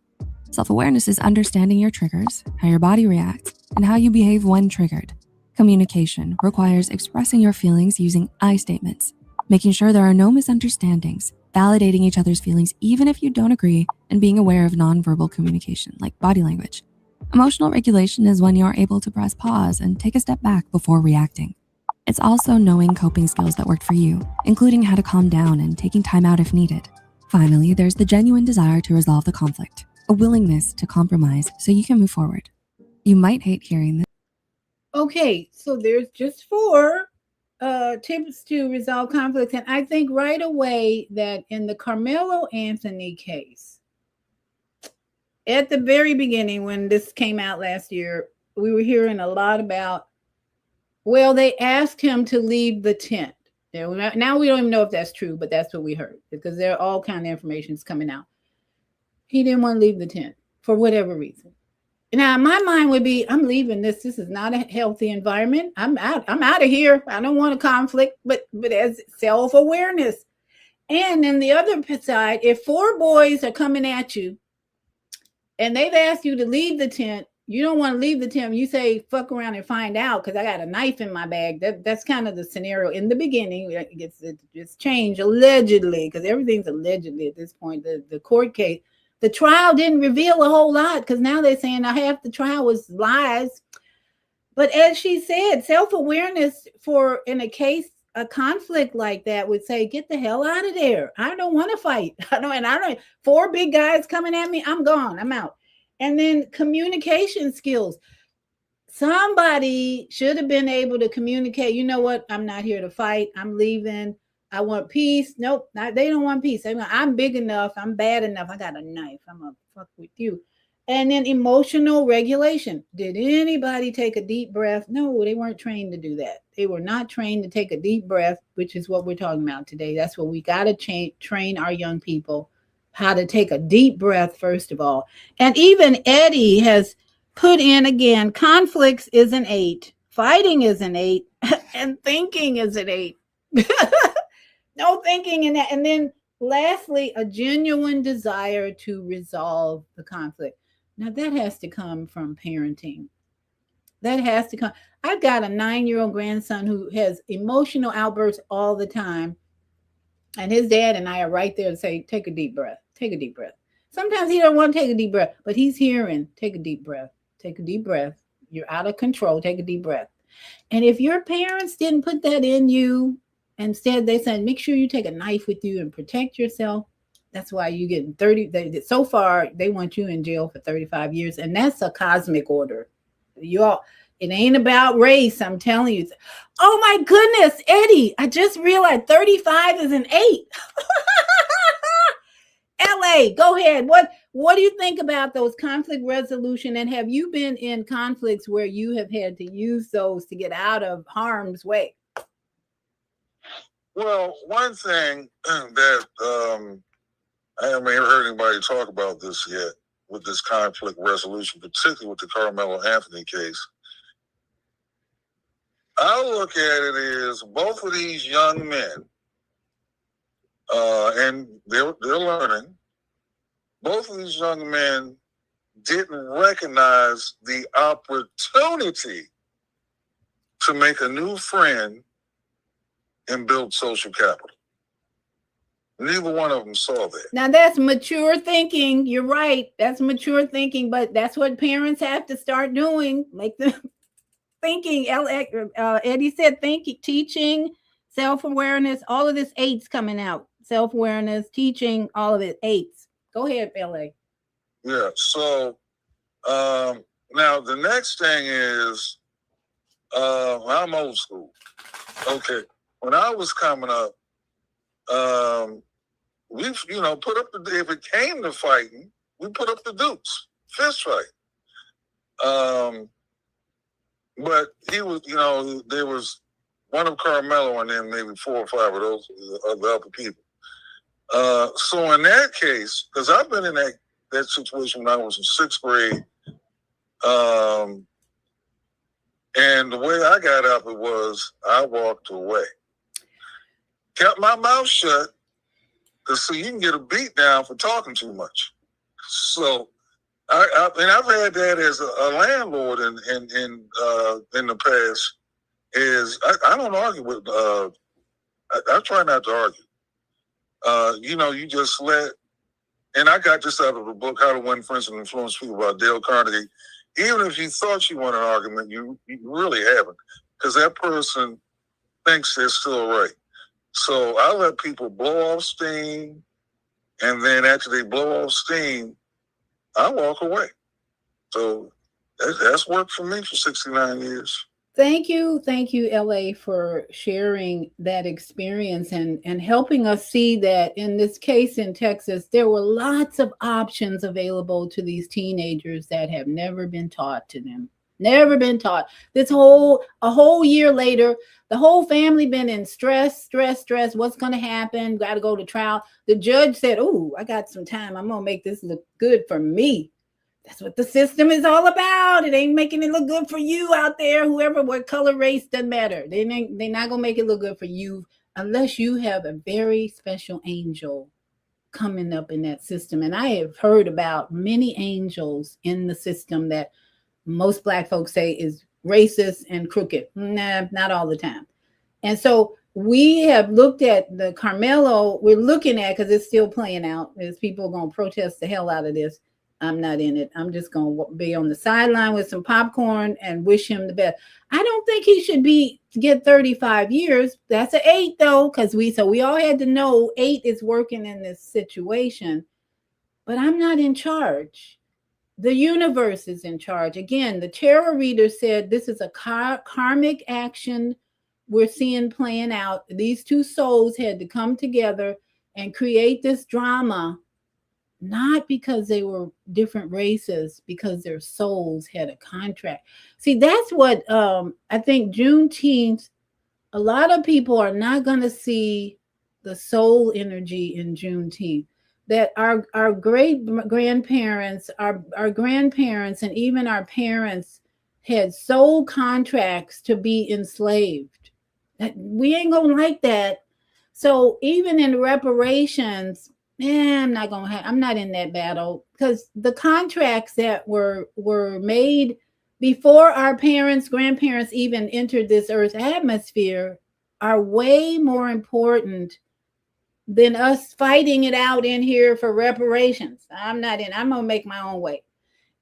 Self-awareness is understanding your triggers, how your body reacts, and how you behave when triggered. Communication requires expressing your feelings using I statements, making sure there are no misunderstandings, validating each other's feelings even if you don't agree, and being aware of nonverbal communication like body language. Emotional regulation is when you're able to press pause and take a step back before reacting. It's also knowing coping skills that worked for you, including how to calm down and taking time out if needed. Finally, there's the genuine desire to resolve the conflict, a willingness to compromise so you can move forward. You might hate hearing this. Okay, so there's just 4 tips to resolve conflicts. And I think right away that in the Carmelo Anthony case, at the very beginning, when this came out last year, we were hearing a lot about, well, they asked him to leave the tent. Now we don't even know if that's true, but that's what we heard, because there are all kind of information coming out. He didn't want to leave the tent for whatever reason. Now, my mind would be, I'm leaving this. This is not a healthy environment. I'm out of here. I don't want a conflict, but as self-awareness. And then the other side, if 4 boys are coming at you and they've asked you to leave the tent, you don't want to leave the tent. You say, fuck around and find out because I got a knife in my bag. That's kind of the scenario in the beginning. It's changed allegedly, because everything's allegedly at this point. The court case. The trial didn't reveal a whole lot, because now they're saying half the trial was lies. But as she said, self-awareness for in a conflict like that would say, get the hell out of there. I don't want to fight. I don't 4 big guys coming at me. I'm gone. I'm out. And then communication skills. Somebody should have been able to communicate. You know what? I'm not here to fight. I'm leaving. I want peace. Nope, they don't want peace. I'm big enough. I'm bad enough. I got a knife. I'm going to fuck with you. And then emotional regulation. Did anybody take a deep breath? No, they weren't trained to do that. They were not trained to take a deep breath, which is what we're talking about today. That's what we got to train our young people, how to take a deep breath, first of all. And even Eddie has put in again, conflicts is an 8, fighting is an 8, and thinking is an 8. No thinking in that. And then lastly, a genuine desire to resolve the conflict. Now that has to come from parenting. That has to come. I've got a 9-year-old grandson who has emotional outbursts all the time. And his dad and I are right there to say, take a deep breath. Take a deep breath. Sometimes he don't want to take a deep breath, but he's hearing, take a deep breath. Take a deep breath. You're out of control. Take a deep breath. And if your parents didn't put that in you, instead they said, make sure you take a knife with you and protect yourself. That's why you get 30. So far, they want you in jail for 35 years. And that's a cosmic order. It ain't about race. I'm telling you. Oh my goodness, Eddie, I just realized 35 is an 8. LA, go ahead. What do you think about those conflict resolution? And have you been in conflicts where you have had to use those to get out of harm's way? Well, one thing that I haven't heard anybody talk about this yet with this conflict resolution, particularly with the Carmelo Anthony case. I look at it as both of these young men, and they're learning. Both of these young men didn't recognize the opportunity to make a new friend and build social capital. Neither one of them saw that. Now that's mature thinking. You're right. That's mature thinking, but that's what parents have to start doing. Make them thinking. Eddie said thinking, teaching, self-awareness, all of this 8's coming out. Self-awareness, teaching, all of it 8's. Go ahead, LA. Yeah, so now the next thing is I'm old school. Okay. When I was coming up, we put up if it came to fighting, we put up the dukes, fist fight. But he was, there was one of Carmelo and then maybe 4 or 5 of those of the other people. So in that case, because I've been in that situation when I was in 6th grade, and the way I got up it was I walked away, kept my mouth shut, because so you can get a beat down for talking too much. So I've had that as a landlord in the past. I don't argue with. I try not to argue. You just let. And I got this out of the book, How to Win Friends and Influence People by Dale Carnegie. Even if you thought you won an argument, you really haven't, because that person thinks they're still right. So I let people blow off steam, and then after they blow off steam, I walk away. So that's worked for me for 69 years. Thank you, LA, for sharing that experience and helping us see that in this case in Texas, there were lots of options available to these teenagers that have never been taught to them. Never been taught. A whole year later, the whole family been in stress. What's going to happen? Got to go to trial. The judge said, "Oh, I got some time. I'm going to make this look good for me." That's what the system is all about. It ain't making it look good for you out there. Whoever, what color, race, doesn't matter. They're not going to make it look good for you unless you have a very special angel coming up in that system. And I have heard about many angels in the system that most Black folks say is racist and crooked. Nah, not all the time. And so we have looked at the Carmelo. We're looking at, because it's still playing out. There's people going to protest the hell out of this. I'm not in it. I'm just going to be on the sideline with some popcorn and wish him the best. I don't think he should get 35 years. That's an 8 though, because we all had to know 8 is working in this situation. But I'm not in charge. The universe is in charge. Again, the tarot reader said this is a karmic action we're seeing playing out. These 2 souls had to come together and create this drama, not because they were different races, because their souls had a contract. See, that's what I think Juneteenth, a lot of people are not going to see the soul energy in Juneteenth. That our great grandparents, our grandparents, and even our parents had soul contracts to be enslaved. We ain't gonna like that. So even in reparations, I'm not in that battle, because the contracts that were made before our parents, grandparents even entered this earth's atmosphere are way more important than us fighting it out in here for reparations. I'm going to make my own way.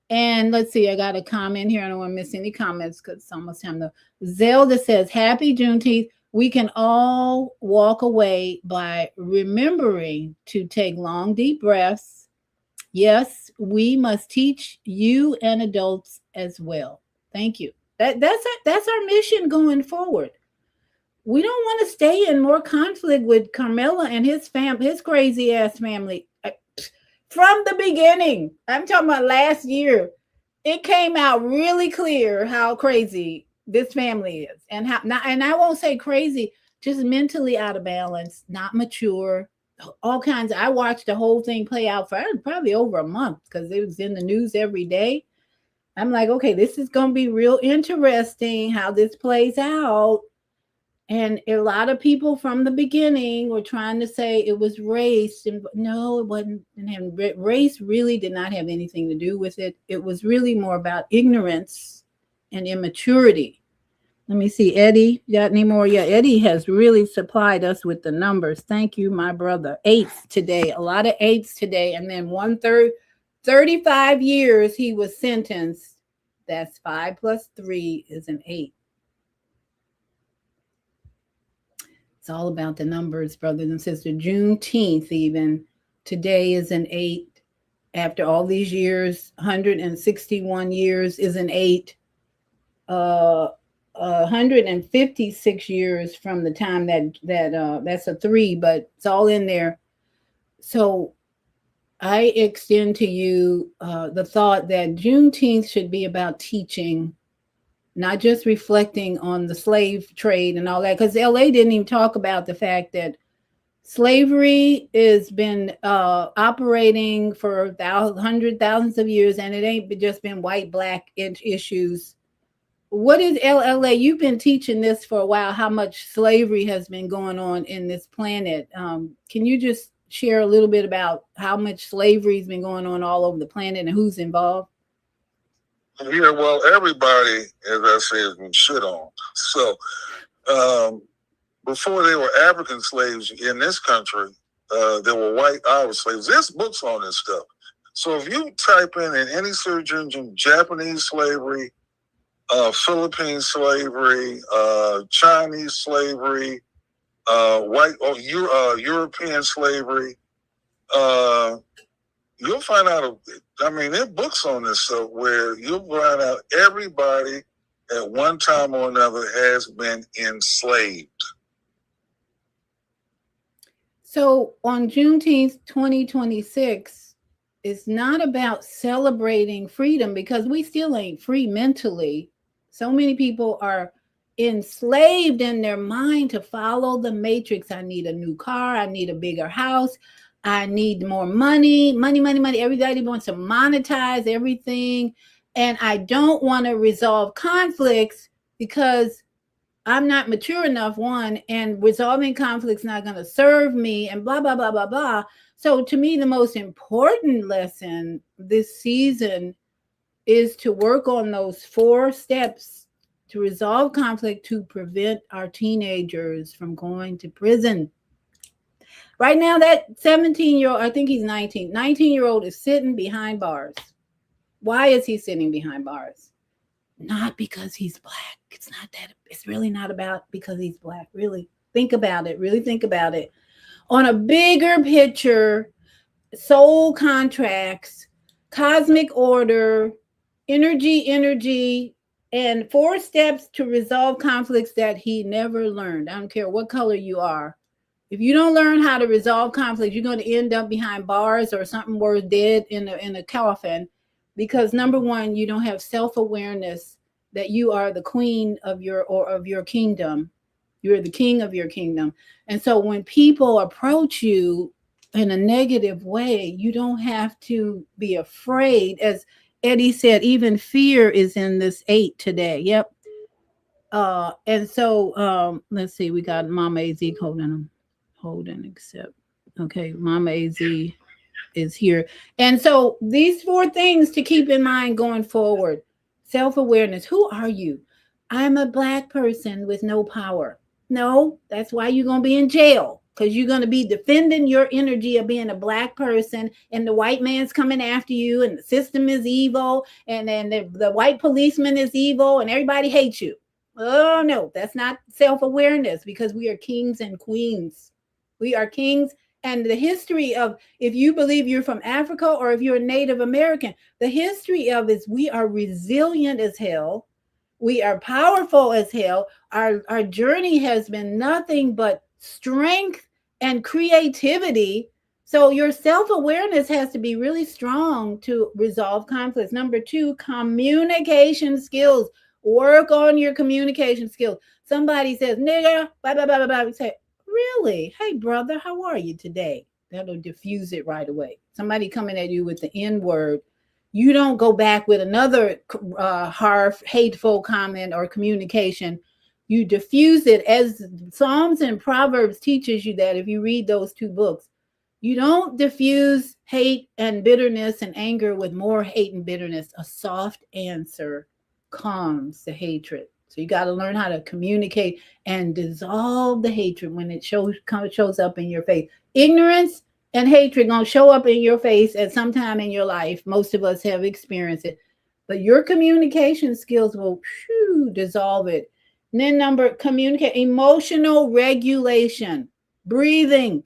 And let's see, I got a comment here. I don't want to miss any comments because it's almost time to. Zelda says, Happy Juneteenth. We can all walk away by remembering to take long, deep breaths. Yes, we must teach you and adults as well. Thank you. That's our mission going forward. We don't want to stay in more conflict with Carmela and his crazy ass family. From the beginning, I'm talking about last year, it came out really clear how crazy this family is, and how not. And I won't say crazy, just mentally out of balance, not mature, all kinds. I watched the whole thing play out for probably over a month because it was in the news every day. I'm like, okay, this is going to be real interesting how this plays out. And a lot of people from the beginning were trying to say it was race. And no, it wasn't. Race really did not have anything to do with it. It was really more about ignorance and immaturity. Let me see, Eddie, you got any more? Yeah, Eddie has really supplied us with the numbers. Thank you, my brother. 8s today, a lot of 8s today. And then 35 years he was sentenced. That's 5 plus 3 is an 8. It's all about the numbers, brothers and sisters. Juneteenth, even today, is an 8. After all these years, 161 years is an 8. 156 years from the time that's a 3, but it's all in there. So I extend to you the thought that Juneteenth should be about teaching, not just reflecting on the slave trade and all that, because LA didn't even talk about the fact that slavery has been operating for thousands of years, and it ain't just been white, black issues. What is LLA? You've been teaching this for a while, how much slavery has been going on in this planet. Can you just share a little bit about how much slavery has been going on all over the planet and who's involved? Yeah, well, everybody, as I say, has been shit on. So before there were African slaves in this country, there were white Irish slaves. There's books on this stuff. So if you type in any search engine, Japanese slavery, Philippine slavery, Chinese slavery, European slavery, you'll find out, I mean, there are books on this stuff where you'll find out everybody at one time or another has been enslaved. So on Juneteenth 2026, it's not about celebrating freedom because we still ain't free mentally. So many people are enslaved in their mind to follow the matrix. I need a new car. I need a bigger house. I need more money. Everybody wants to monetize everything. And I don't want to resolve conflicts because I'm not mature enough, one, and resolving conflicts not going to serve me, and blah, blah, blah, blah, blah. So to me, the most important lesson this season is to work on those 4 steps to resolve conflict to prevent our teenagers from going to prison. Right now, that 17-year-old, I think he's 19-year-old is sitting behind bars. Why is he sitting behind bars? Not because he's black. It's not that. It's really not about because he's black. Really think about it. Really think about it. On a bigger picture, soul contracts, cosmic order, energy, and 4 steps to resolve conflicts that he never learned. I don't care what color you are. If you don't learn how to resolve conflicts, you're going to end up behind bars or something worse, dead in a coffin. Because number one, you don't have self-awareness that you are the queen of your kingdom. You're the king of your kingdom. And so when people approach you in a negative way, you don't have to be afraid. As Eddie said, even fear is in this 8 today. Yep. And so let's see, we got Mama AZ holding accept. Okay, Mama AZ is here. And so these 4 things to keep in mind going forward. Self-awareness. Who are you? I'm a black person with no power. No, that's why you're going to be in jail because you're going to be defending your energy of being a black person, and the white man's coming after you, and the system is evil, and then the white policeman is evil, and everybody hates you. Oh no, that's not self-awareness, because we are kings and queens. We are kings. And the history of, if you believe you're from Africa or if you're a Native American, the history of is we are resilient as hell. We are powerful as hell. Our journey has been nothing but strength and creativity. So your self-awareness has to be really strong to resolve conflicts. Number 2, communication skills. Work on your communication skills. Somebody says, nigga, blah, blah, blah, blah, blah. Say, really? Hey, brother, how are you today? That'll diffuse it right away. Somebody coming at you with the N word, you don't go back with another harsh, hateful comment or communication. You diffuse it, as Psalms and Proverbs teaches you that if you read those 2 books. You don't diffuse hate and bitterness and anger with more hate and bitterness. A soft answer calms the hatred. So you got to learn how to communicate and dissolve the hatred when it shows up in your face. Ignorance and hatred going to show up in your face at some time in your life. Most of us have experienced it. But your communication skills will dissolve it. And then communicate, emotional regulation, breathing.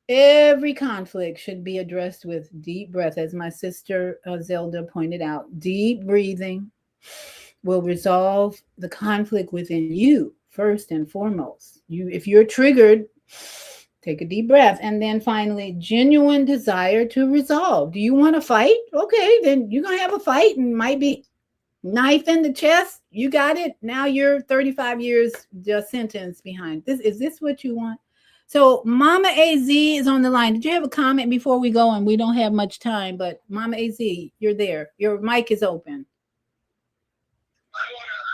Every conflict should be addressed with deep breath. As my sister Zelda pointed out, deep breathing will resolve the conflict within you first and foremost. If you're triggered, take a deep breath. And then finally, genuine desire to resolve. Do you want to fight? Okay, then you're going to have a fight, and might be knife in the chest. You got it. Now you're 35 years just sentenced behind. Is this what you want? So Mama AZ is on the line. Did you have a comment before we go? And we don't have much time, but Mama AZ, you're there. Your mic is open.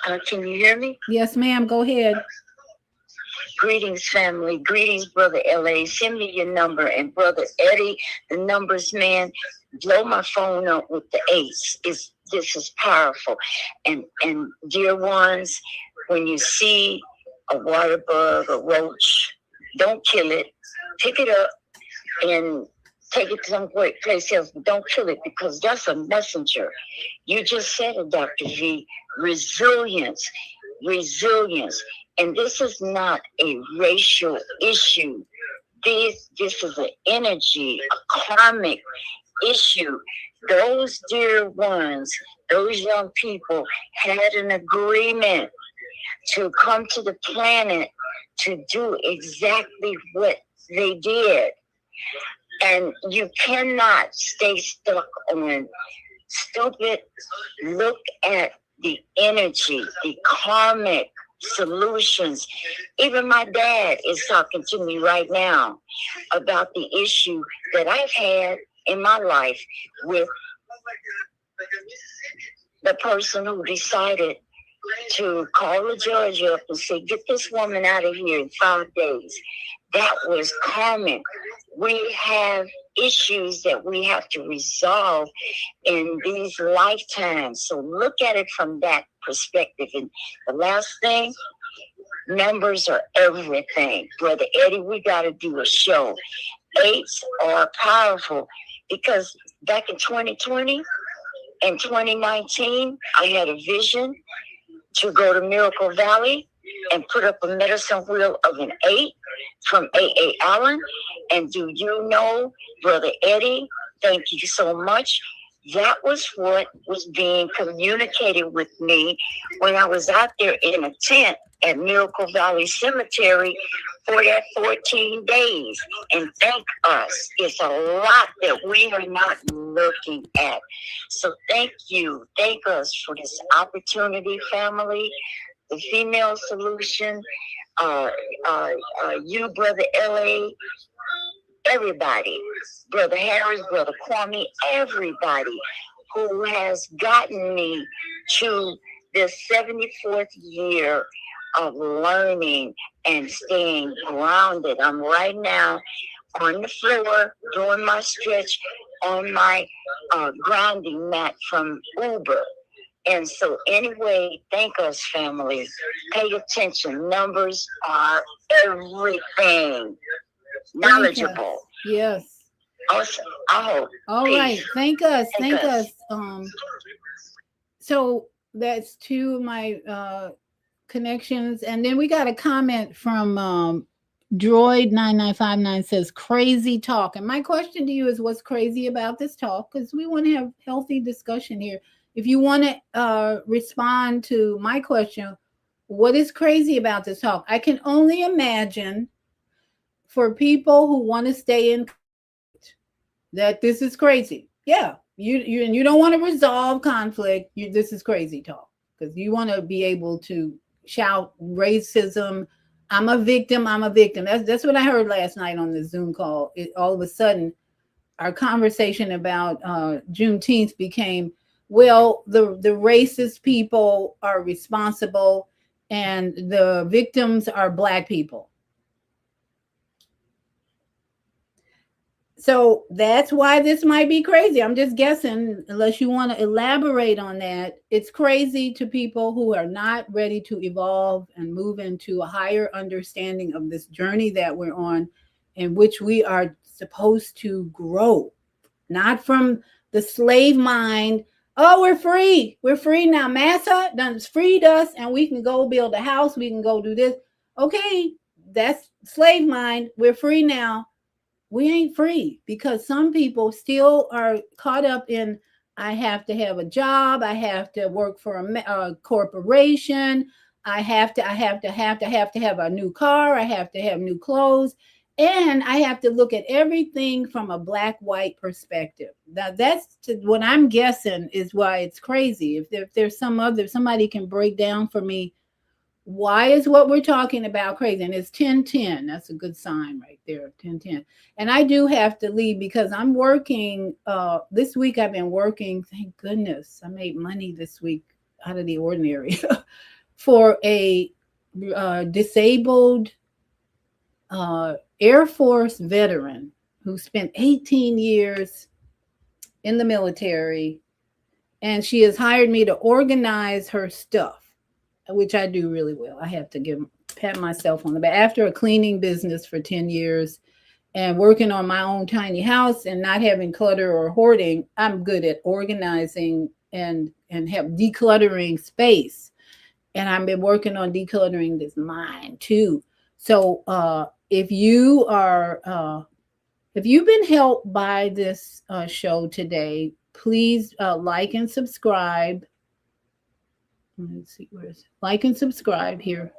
Can you hear me? Yes, ma'am. Go ahead. Greetings, family. Greetings, Brother LA. Send me your number. And Brother Eddie, the numbers man, blow my phone up with the 8s. This is powerful. And dear ones, when you see a water bug, a roach, don't kill it. Pick it up and take it to some great place else. But don't kill it, because that's a messenger. You just said it, Dr. V. Resilience. And this is not a racial issue. This is an energy, a karmic issue. Those dear ones, those young people had an agreement to come to the planet to do exactly what they did. And you cannot stay stuck on stupid. Look at the energy, the karmic solutions. Even my dad is talking to me right now about the issue that I've had in my life with the person who decided to call the judge up and say, get this woman out of here in 5 days. That was karmic. We have issues that we have to resolve in these lifetimes. So look at it from that perspective. And the last thing, numbers are everything. Brother Eddie, we got to do a show. 8s are powerful, because back in 2020 and 2019, I had a vision to go to Miracle Valley and put up a medicine wheel of an 8 from A.A. Allen. And do you know, Brother Eddie, thank you so much. That was what was being communicated with me when I was out there in a tent at Miracle Valley Cemetery for that 14 days. And thank us. It's a lot that we are not looking at. So thank you. Thank us for this opportunity, family. The Female Solution, you, Brother LA, everybody, Brother Harris, Brother Kwame, everybody who has gotten me to this 74th year of learning and staying grounded. I'm right now on the floor doing my stretch on my grounding mat from Uber. And so anyway, thank us, family. Pay attention. Numbers are everything. Knowledgeable. Yes. Awesome. I hope. All Peace. right. Thank us. Thank Thank us. us. So that's two of my connections. And then we got a comment from Droid9959 says, crazy talk. And my question to you is, what's crazy about this talk? Because we want to have healthy discussion here. If you want to respond to my question, what is crazy about this talk? I can only imagine for people who want to stay in conflict that this is crazy. Yeah, you don't want to resolve conflict. This is crazy talk because you want to be able to shout racism. I'm a victim. I'm a victim. That's what I heard last night on the Zoom call. All of a sudden, our conversation about Juneteenth became, well, the racist people are responsible and the victims are Black people. So that's why this might be crazy. I'm just guessing, unless you want to elaborate on that. It's crazy to people who are not ready to evolve and move into a higher understanding of this journey that we're on, in which we are supposed to grow, not from the slave mind. Oh, we're free. We're free now. Massa done freed us and we can go build a house. We can go do this. Okay, that's slave mind. We're free now. We ain't free because some people still are caught up in, I have to have a job. I have to work for a corporation. I have to have a new car. I have to have new clothes. And I have to look at everything from a Black-white perspective. Now that's what I'm guessing is why it's crazy. If there's somebody can break down for me, why is what we're talking about crazy? And it's 10:10. That's a good sign right there, 10:10. And I do have to leave because I'm working. This week I've been working. Thank goodness I made money this week out of the ordinary for a disabled Air Force veteran who spent 18 years in the military. And she has hired me to organize her stuff, which I do really well. I have to pat myself on the back. After a cleaning business for 10 years and working on my own tiny house and not having clutter or hoarding, I'm good at organizing and have decluttering space. And I've been working on decluttering this mind too. So if you've been helped by this show today, please like and subscribe. Let's see, where is it? Like and subscribe here.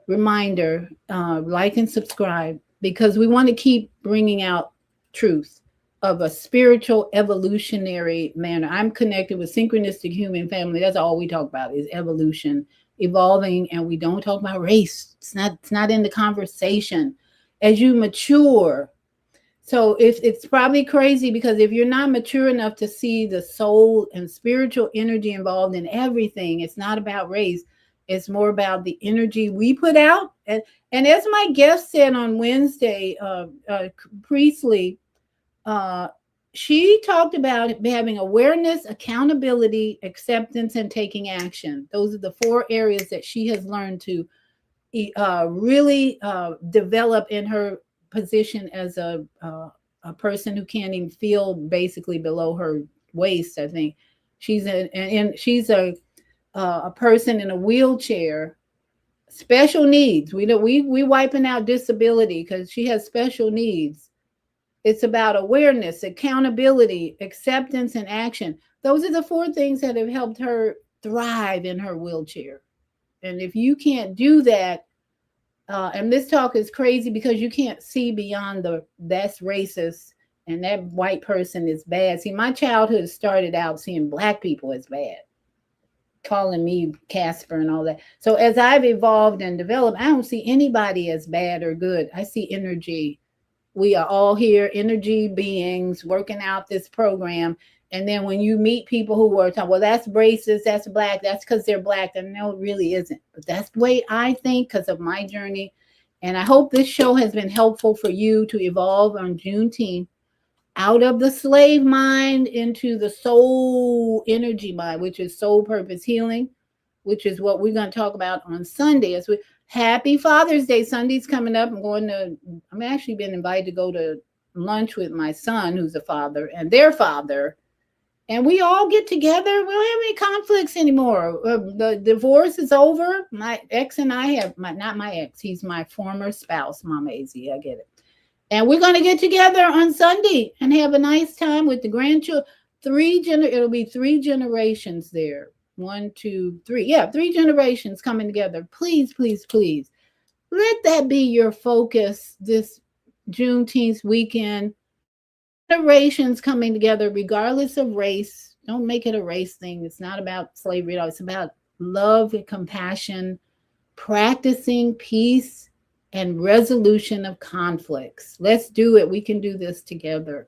Reminder, like and subscribe, because we want to keep bringing out truth of a spiritual evolutionary manner. I'm connected with Synchronistic Human Family. That's all we talk about is evolution, evolving, and we don't talk about race. It's not in the conversation. As you mature, so if it's probably crazy because if you're not mature enough to see the soul and spiritual energy involved in everything, it's not about race. It's more about the energy we put out. And as my guest said on Wednesday, Priestley, she talked about having awareness, accountability, acceptance, and taking action. Those are the 4 areas that she has learned to really develop in her position as a person who can't even feel basically below her waist. I think she's a person in a wheelchair, special needs. We wiping out disability because she has special needs. It's about awareness, accountability, acceptance, and action. Those are the 4 things that have helped her thrive in her wheelchair. And if you can't do that, and this talk is crazy because you can't see beyond that's racist and that white person is bad. See, my childhood started out seeing Black people as bad, calling me Casper and all that. So as I've evolved and developed, I don't see anybody as bad or good. I see energy. We are all here, energy beings working out this program. And then when you meet people who are talking, well, that's racist, that's Black, that's because they're Black. And no, it really isn't. But that's the way I think because of my journey. And I hope this show has been helpful for you to evolve on Juneteenth. out of the slave mind into the soul energy mind, which is soul purpose healing, which is what we're going to talk about on Sunday. Happy Father's Day. Sunday's coming up. I'm actually been invited to go to lunch with my son, who's a father, and their father. And we all get together. We don't have any conflicts anymore. The divorce is over. My ex and I have, not my ex, he's my former spouse, Mama AZ. I get it. And we're going to get together on Sunday and have a nice time with the grandchildren. It'll be 3 generations there. 1, 2, 3. Yeah, 3 generations coming together. Please, please, please. Let that be your focus this Juneteenth weekend. Generations coming together regardless of race. Don't make it a race thing. It's not about slavery at all. It's about love and compassion, practicing peace and resolution of conflicts. Let's do it. We can do this together.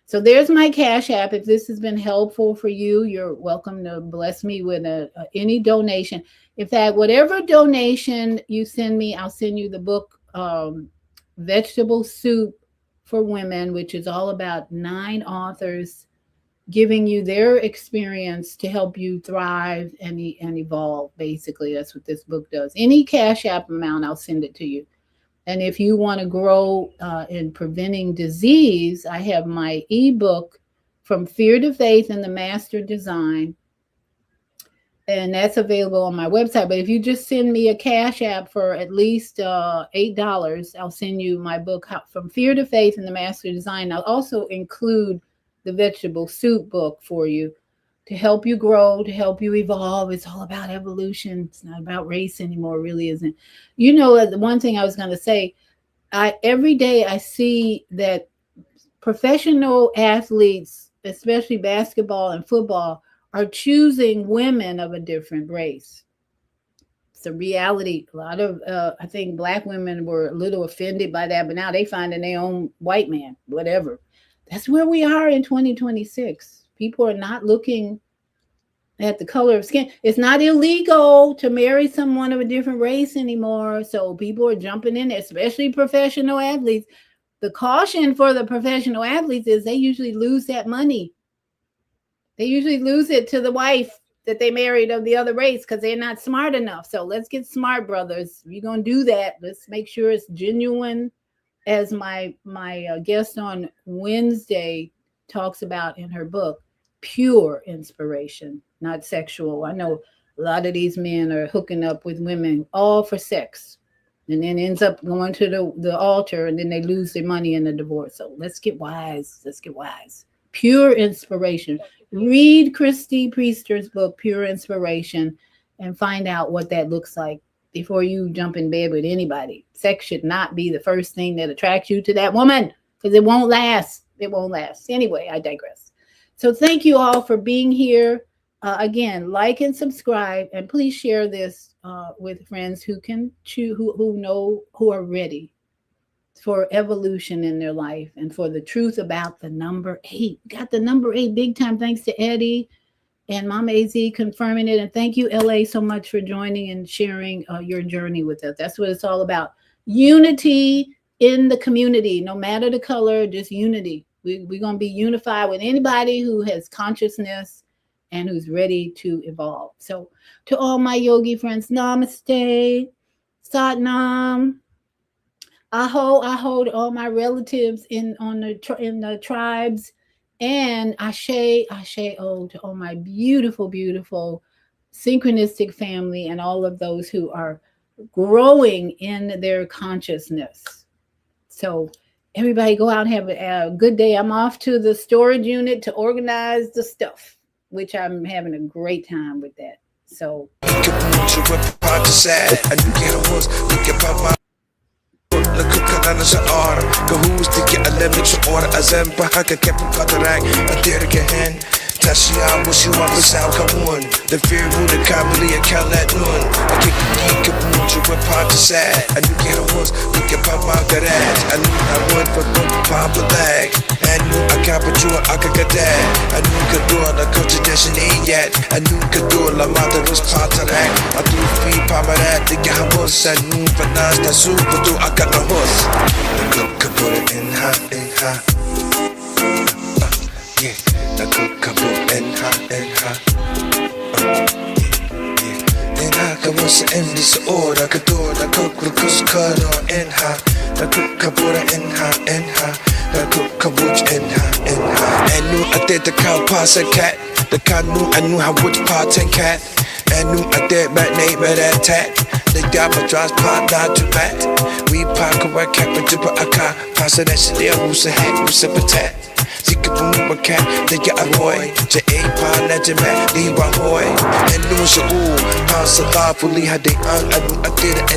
So there's my Cash App. If this has been helpful for you, you're welcome to bless me with any donation. In fact, whatever donation you send me, I'll send you the book, Vegetable Soup for Women, which is all about 9 authors giving you their experience to help you thrive and evolve. Basically, that's what this book does. Any Cash App amount, I'll send it to you. And if you want to grow in preventing disease, I have my ebook, From Fear to Faith and the Master Design. And that's available on my website. But if you just send me a Cash App for at least $8, I'll send you my book, From Fear to Faith and the Master Design. I'll also include the Vegetable Soup book for you to help you grow, to help you evolve. It's all about evolution. It's not about race anymore, really isn't. You know, the one thing I was going to say, every day I see that professional athletes, especially basketball and football, are choosing women of a different race. It's a reality. A lot of, I think Black women were a little offended by that, but now they find in their own white man, whatever. That's where we are in 2026. People are not looking at the color of skin. It's not illegal to marry someone of a different race anymore. So people are jumping in, especially professional athletes. The caution for the professional athletes is they usually lose that money. They usually lose it to the wife that they married of the other race because they're not smart enough. So let's get smart, brothers. If you're going to do that, let's make sure it's genuine, as my guest on Wednesday talks about in her book, pure inspiration, not sexual. I know a lot of these men are hooking up with women all for sex and then ends up going to the altar and then they lose their money in the divorce. So let's get wise. Let's get wise. Pure inspiration. Read Christy Priester's book, Pure Inspiration, and find out what that looks like before you jump in bed with anybody. Sex should not be the first thing that attracts you to that woman because it won't last. It won't last. Anyway, I digress. So thank you all for being here. Again, like and subscribe, and please share this with friends who can choose, who are ready for evolution in their life and for the truth about the number 8. We got the number 8 big time. Thanks to Eddie and Mama AZ confirming it. And thank you, LA, so much for joining and sharing your journey with us. That's what it's all about. Unity in the community, no matter the color, just unity. We're going to be unified with anybody who has consciousness and who's ready to evolve. So to all my yogi friends, namaste, satnam, aho to all my relatives in the tribes, and ashe to all my beautiful, beautiful synchronistic family and all of those who are growing in their consciousness. So everybody go out and have a good day. I'm off to the storage unit to organize the stuff, which I'm having a great time with that. So أنا شعارة كهوز تكي ألمك شعور أزم بحكا كيف قدرك أديرك هن تشيا وشي وابساو كمون The fear who the kamili a kalat nun I kick the kabun to a part to sad I knew get a was we can pop out that ass I knew I would for the pop a leg I knew I got but you I could get that I knew could do it I could tradition ain't yet I knew could do it la mother was part of that I do free papa that the guy was I knew but now it's super do I got no horse the cook could put it in hot na kukabo enha enha kawas endi sa ora kadora kukus karo enha na kukabora enha na kukabuj enha enu ateta cow pasa cat the kanu anu how which part and cat enu atet back name that tat the gaba drives pot not to back we park a cap and dip a car pasa that shit there who's a hat who's a patat Zikaboom a cat, they get a boy. J A Pa legend man, Lee Hoy. And news a ooh, house of lawfully had they I did it